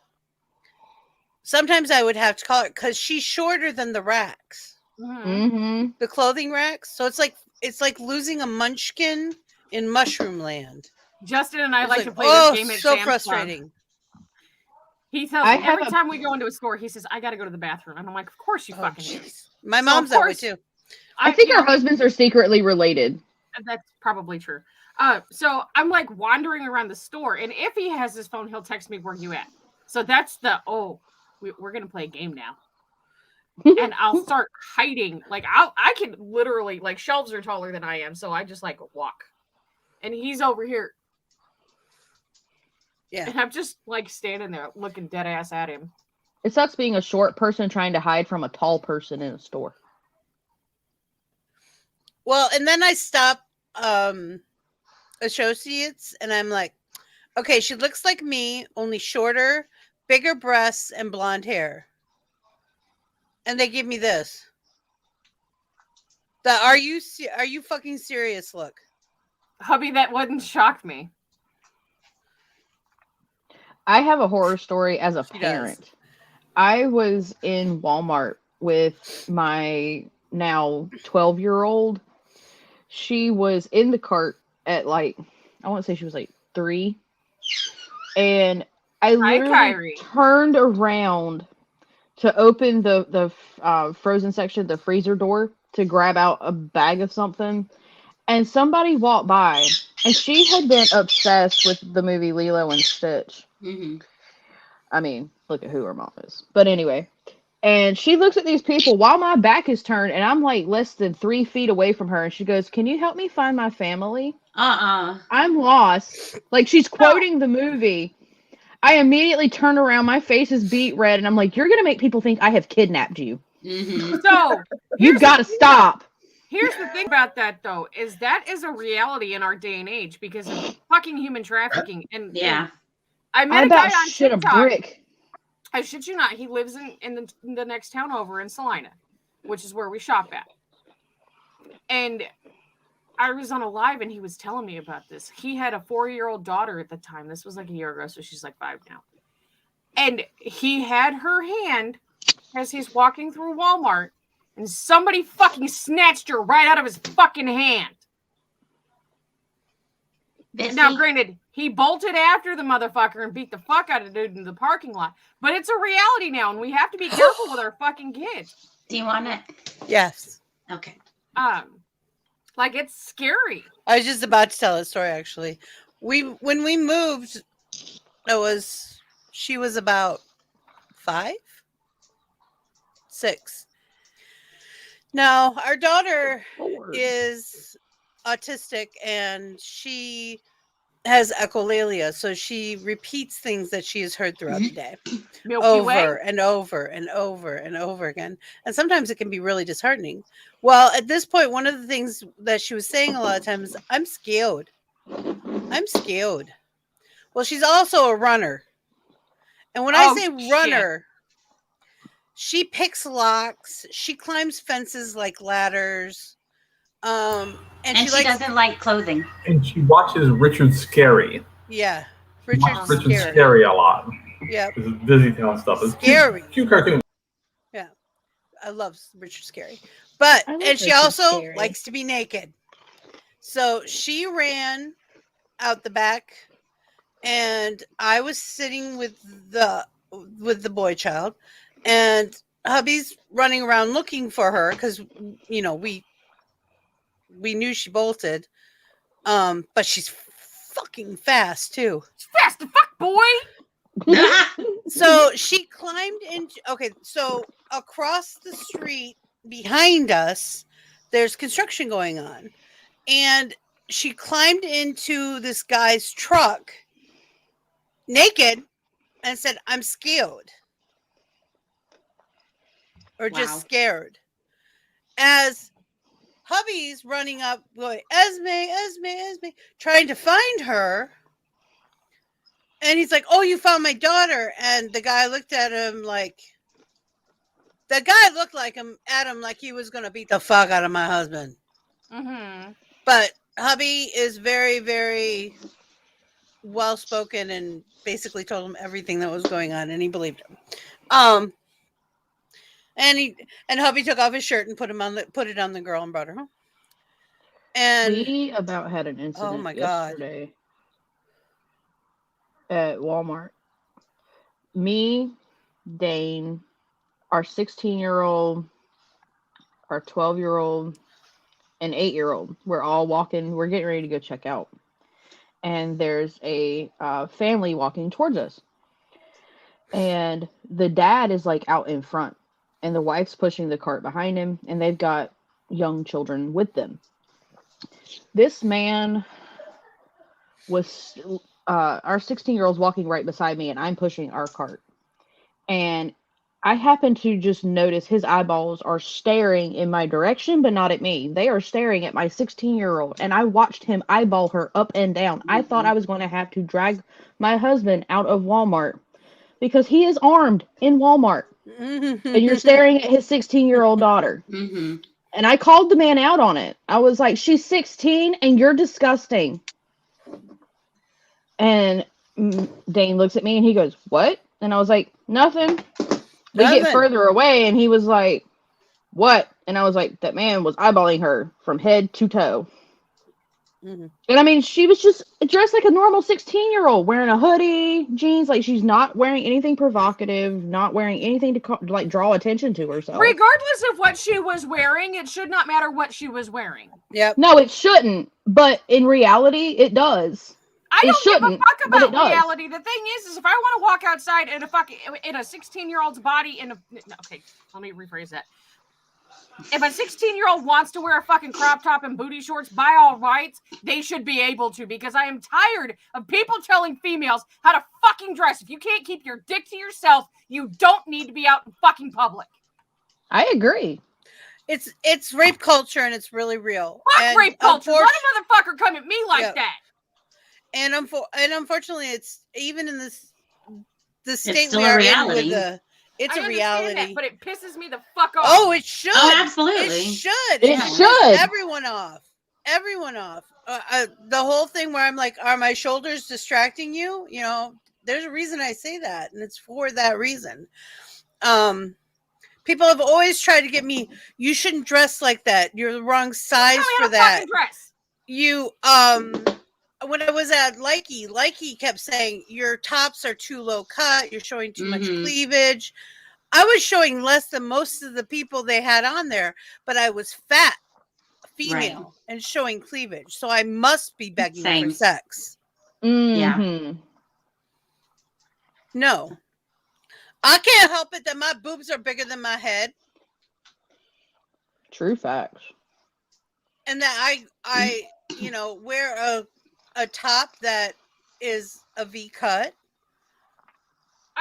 S1: sometimes I would have to call her because she's shorter than the racks, the clothing racks. So it's like losing a munchkin in Mushroom Land.
S9: Justin and I like to play this game at
S1: so
S9: Sam's
S1: frustrating.
S9: Club. He tells me every time we go into a store, he says, I got to go to the bathroom. And I'm like, of course you fucking do.
S1: My mom's that way too.
S7: I think our husbands are secretly related.
S9: That's probably true. So I'm like wandering around the store, and if he has his phone, he'll text me, where you at? So that's we're going to play a game now. And I'll start hiding. Like I can literally, like, shelves are taller than I am. So I just like walk. And he's over here.
S1: Yeah.
S9: And I'm just like standing there looking dead ass at him.
S7: It sucks being a short person trying to hide from a tall person in a store.
S1: Well, and then I stop associates and I'm like, okay, she looks like me, only shorter, bigger breasts, and blonde hair. And they give me this. The are you fucking serious look.
S9: Hubby, that wouldn't shock me.
S7: I have a horror story as a parent. I was in Walmart with my now 12-year-old. She was in the cart at I want to say she was 3. And I literally turned around to open the frozen section, the freezer door, to grab out a bag of something. And somebody walked by, and she had been obsessed with the movie Lilo and Stitch. I mean, look at who her mom is. But anyway, and she looks at these people while my back is turned, and I'm like less than 3 feet away from her, and she goes, "Can you help me find my family?" I'm lost. Like, she's quoting the movie. I immediately turn around, my face is beet red, and I'm like, "You're gonna make people think I have kidnapped you.
S9: So
S7: You've got to stop."
S9: Here's the thing about that, though, is that is a reality in our day and age because of fucking human trafficking. And I met a guy on TikTok.
S7: A brick.
S9: I shit you not. He lives in the next town over in Salina, which is where we shop at. And I was on a live, and he was telling me about this. He had a 4-year-old daughter at the time. This was like a year ago, so she's like 5 now. And he had her hand as he's walking through Walmart. And somebody fucking snatched her right out of his fucking hand. Now, granted, he bolted after the motherfucker and beat the fuck out of the dude in the parking lot. But it's a reality now, and we have to be careful with our fucking kids.
S10: Do you want it?
S1: Yes.
S10: Okay.
S9: Like, it's scary.
S1: I was just about to tell a story, actually. When we moved, she was about 5, 6. Now, our daughter is autistic, and she has echolalia, so she repeats things that she has heard throughout the day over and over and over and over again. And sometimes it can be really disheartening. Well, at this point, one of the things that she was saying a lot of times is, I'm scared. I'm scared. Well, she's also a runner. And when I say runner, she picks locks. She climbs fences like ladders. And
S10: she doesn't like clothing.
S13: And she watches Richard Scarry.
S1: Yeah.
S13: Richard Scarry a lot.
S1: Yeah.
S13: This is Disney Town stuff. It's
S1: scary.
S13: Cute cartoon.
S1: Yeah. I love Richard Scarry. But and she
S7: Richard
S1: also
S7: Scarry.
S1: likes to be naked. So she ran out the back, and I was sitting with the boy child, and hubby's running around looking for her because we knew she bolted. But she's fucking fast too.
S9: She's fast to fuck, boy.
S1: So she climbed into. Okay, so across the street behind us, there's construction going on, and she climbed into this guy's truck naked and said, "I'm scared," or just scared. As hubby's running up, going, Esme, trying to find her. And he's like, "Oh, you found my daughter." And the guy looked at him like, the guy looked like at him like he was going to beat the fuck out of my husband.
S9: Mm-hmm.
S1: But hubby is very, very well-spoken and basically told him everything that was going on, and he believed him. And hubby took off his shirt and put it on the girl and brought her home. And
S7: we about had an incident yesterday at Walmart. Me, Dane, our 16-year-old, our 12-year-old, and 8-year-old. We're all walking. We're getting ready to go check out. And there's a family walking towards us. And the dad is like out in front. And the wife's pushing the cart behind him. And they've got young children with them. This man was... our 16-year-old's walking right beside me, and I'm pushing our cart. And I happen to just notice his eyeballs are staring in my direction, but not at me. They are staring at my 16-year-old, and I watched him eyeball her up and down. I thought I was going to have to drag my husband out of Walmart because he is armed in Walmart. And you're staring at his 16-year-old daughter.
S10: Mm-hmm.
S7: And I called the man out on it. I was like, "She's 16 and you're disgusting." And Dane looks at me and he goes, "What?" And I was like, "Nothing." We get further away and he was like, "What?" And I was like, "That man was eyeballing her from head to toe."
S1: Mm-hmm.
S7: And I mean, she was just dressed like a normal 16-year-old, wearing a hoodie, jeans. Like, she's not wearing anything provocative, not wearing anything to like draw attention to herself.
S9: Regardless of what she was wearing, it should not matter what she was wearing.
S1: Yep.
S7: No, it shouldn't. But in reality, it does.
S9: I don't give a fuck
S7: but it
S9: about
S7: does.
S9: reality. The thing is if I want to walk outside in a 16-year-old's body okay, let me rephrase that. If a 16-year-old wants to wear a fucking crop top and booty shorts, by all rights, they should be able to, because I am tired of people telling females how to fucking dress. If you can't keep your dick to yourself, you don't need to be out in fucking public.
S7: I agree.
S1: It's rape culture, and it's really real.
S9: Fuck rape culture. Let a motherfucker come at me like that.
S1: And unfortunately, it's even in the state
S10: still
S1: we
S10: a
S1: are
S10: reality.
S1: in with it's
S9: I
S1: a
S9: understand
S1: reality.
S9: That, but it pisses me the fuck off.
S1: Oh, it should.
S10: Oh, absolutely.
S1: It should.
S7: It should.
S1: Everyone off. The whole thing where I'm like, "Are my shoulders distracting you?" You know, there's a reason I say that, and it's for that reason. People have always tried to get me, "You shouldn't dress like that. You're the wrong size for that."
S9: Dress.
S1: You when I was at Likey kept saying, "Your tops are too low cut. You're showing too much cleavage." I was showing less than most of the people they had on there, but I was fat, female, and showing cleavage. So I must be begging for sex.
S7: Mm-hmm.
S10: Yeah.
S1: No. I can't help it that my boobs are bigger than my head.
S7: True facts.
S1: And that I wear a top that is a V cut.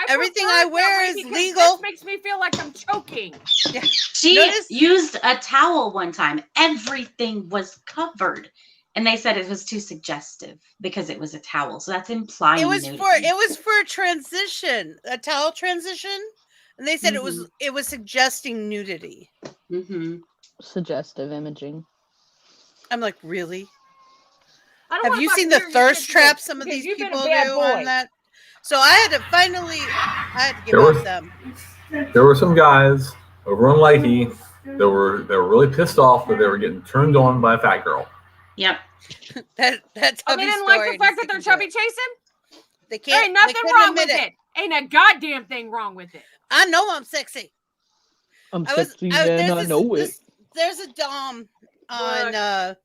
S1: Everything I wear is legal.
S9: This makes me feel like I'm choking.
S1: Yeah.
S10: She used a towel one time. Everything was covered. And they said it was too suggestive because it was a towel. So that's implying
S1: it was
S10: nudity.
S1: for a transition, a towel transition. And they said it was suggesting nudity.
S10: Mm-hmm.
S7: Suggestive imaging.
S1: I'm like, really?
S9: Have
S1: you seen the thirst trap some of these people do on that? So I had to give up them.
S13: There were some guys over in Leahy, they were really pissed off that they were getting turned on by a fat girl.
S10: Yep.
S1: That's
S9: Oh, they didn't like the fact that they're chubby chasing?
S1: They
S9: There ain't nothing wrong with it. Ain't a goddamn thing wrong with it.
S1: I know I'm sexy.
S7: I'm sexy and I know it.
S1: There's a Dom on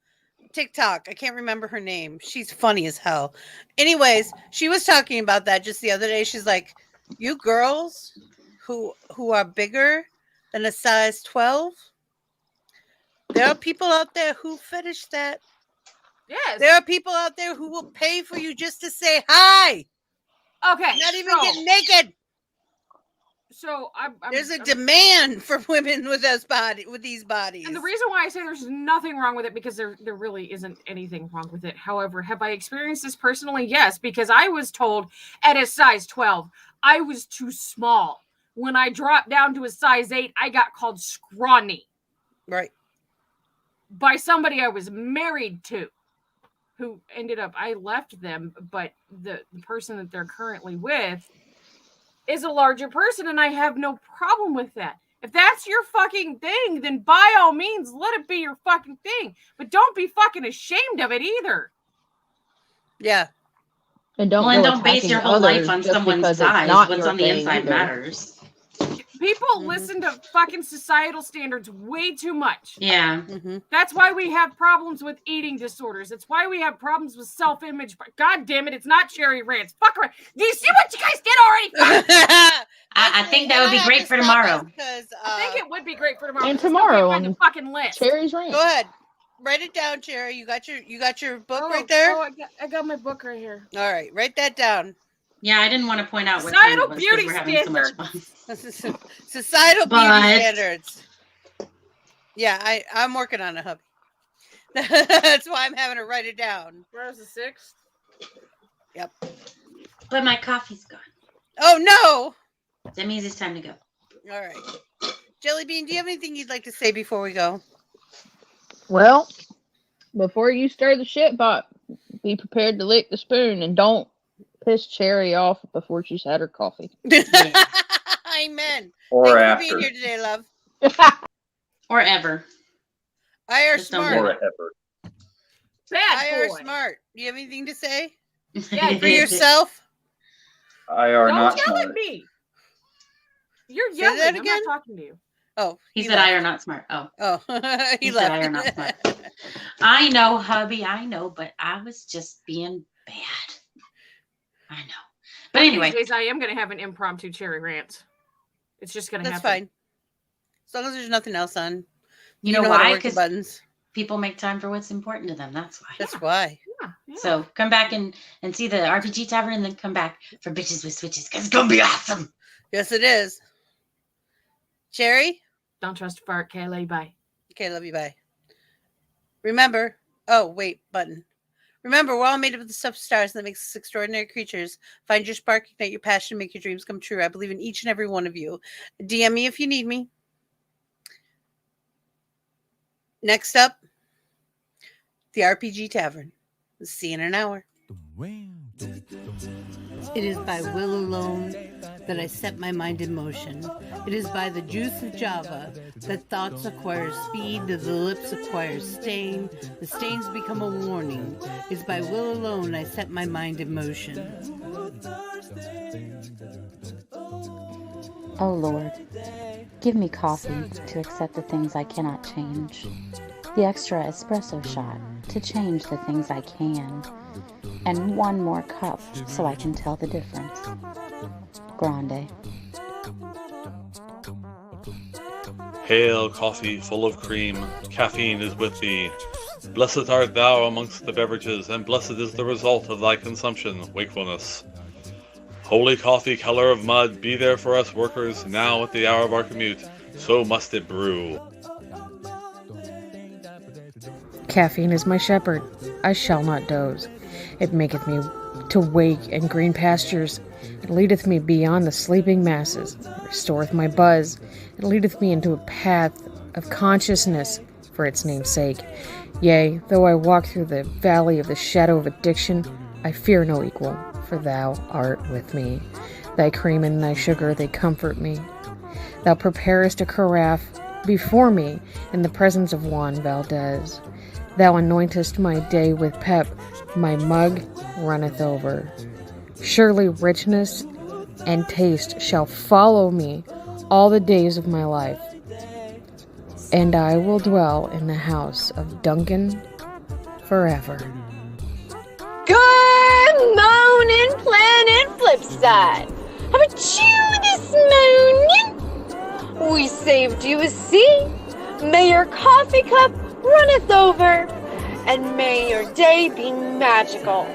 S1: TikTok. I can't remember her name. She's funny as hell. Anyways, she was talking about that just the other day. She's like, you girls who are bigger than a size 12, there are people out there who fetish that.
S9: Yes.
S1: There are people out there who will pay for you just to say hi.
S9: Okay.
S1: Not even get naked.
S9: So
S1: there's a demand for women with these bodies.
S9: And the reason why I say there's nothing wrong with it, because there really isn't anything wrong with it. However, have I experienced this personally? Yes, because I was told at a size 12, I was too small. When I dropped down to a size 8, I got called scrawny.
S1: Right.
S9: By somebody I was married to, who ended up, I left them, but the person that they're currently with is a larger person, and I have no problem with that. If that's your fucking thing, then by all means, let it be your fucking thing. But don't be fucking ashamed of it either.
S1: Yeah.
S7: And don't
S10: base your whole life on someone's size. What's on the inside matters.
S9: People listen to fucking societal standards way too much.
S10: Yeah.
S9: That's why we have problems with eating disorders. That's why we have problems with self-image. God damn it, it's not cherry rants. Fuck around. Do you see what you guys did already?
S10: I think that would be great for tomorrow.
S9: I think it would be great for tomorrow.
S7: And tomorrow
S9: on the fucking list.
S7: Cherry's rant.
S1: Go ahead. Write it down, Cherry. You got your book right there?
S9: Oh, I got my book right here.
S1: All right, write that down.
S10: Yeah, I didn't want to point out what
S9: societal
S10: time it was,
S9: beauty
S10: we're having so much
S9: standards.
S10: fun.
S1: Societal beauty standards. Yeah, I'm working on it, hubby. That's why I'm having to write it down.
S9: Where's the 6th?
S1: Yep.
S10: But my coffee's gone.
S1: Oh no!
S10: That means it's time to go.
S1: All right. Jelly Bean, do you have anything you'd like to say before we go?
S7: Well, before you stir the shit pot, be prepared to lick the spoon and don't piss Cherry off before she's had her coffee.
S1: Amen.
S8: Or
S1: Thanks
S8: after.
S1: for being here today, love.
S10: Or ever.
S1: I are
S10: Just don't
S1: smart.
S8: Or ever.
S9: Bad
S1: I
S9: boy.
S1: are smart. Do you have anything to say
S9: Yeah,
S1: for yourself?
S8: I are
S9: Don't
S8: not
S9: yell
S8: smart.
S9: at me. You're
S1: Say
S9: yelling.
S1: that
S9: I'm
S1: again?
S9: not talking to you.
S1: Oh,
S10: He said I are not smart. Oh.
S1: Oh, he
S10: He
S1: left.
S10: said I are not smart. I know, hubby, I know, but I was just being bad. I know. But anyway.
S9: These days I am going to have an impromptu cherry rant. It's just going to
S1: That's
S9: happen.
S1: fine. As long as there's nothing else on.
S10: You know
S1: how to
S10: why?
S1: work the
S10: Because
S1: buttons.
S10: people make time for what's important to them. That's why.
S1: That's why.
S9: Yeah.
S10: So come back and see the RPG Tavern and then come back for Bitches with Switches because it's going to be awesome.
S1: Yes, it is. Cherry?
S9: Don't trust a fart, Kaylee. Bye.
S1: Okay, love you. Bye. Remember. Oh, wait, button. Remember, we're all made up of the stuff of stars that makes us extraordinary creatures. Find your spark, ignite your passion, make your dreams come true. I believe in each and every one of you. DM me if you need me. Next up, the RPG Tavern. See you in an hour. It is by will alone that I set my mind in motion. It is by the juice of Java that thoughts acquire speed, that the lips acquire stain, the stains become a warning. It is by will alone I set my mind in motion.
S2: Oh Lord, give me coffee to accept the things I cannot change, the extra espresso shot to change the things I can, and one more cup so I can tell the difference. Grande.
S3: Hail, coffee full of cream, caffeine is with thee. Blessed art thou amongst the beverages, and blessed is the result of thy consumption, wakefulness. Holy coffee, color of mud, be there for us workers, now at the hour of our commute, so must it brew.
S4: Caffeine is my shepherd, I shall not doze. It maketh me to wake in green pastures. It leadeth me beyond the sleeping masses. It restoreth my buzz. It leadeth me into a path of consciousness for its name's sake. Yea, though I walk through the valley of the shadow of addiction, I fear no equal, for thou art with me. Thy cream and thy sugar, they comfort me. Thou preparest a carafe before me in the presence of Juan Valdez. Thou anointest my day with pep, my mug runneth over. Surely richness and taste shall follow me all the days of my life, and I will dwell in the house of Duncan forever.
S5: Good morning, Planet Flipside. How about you this morning? We saved you a seat. May your coffee cup runneth over, and may your day be magical.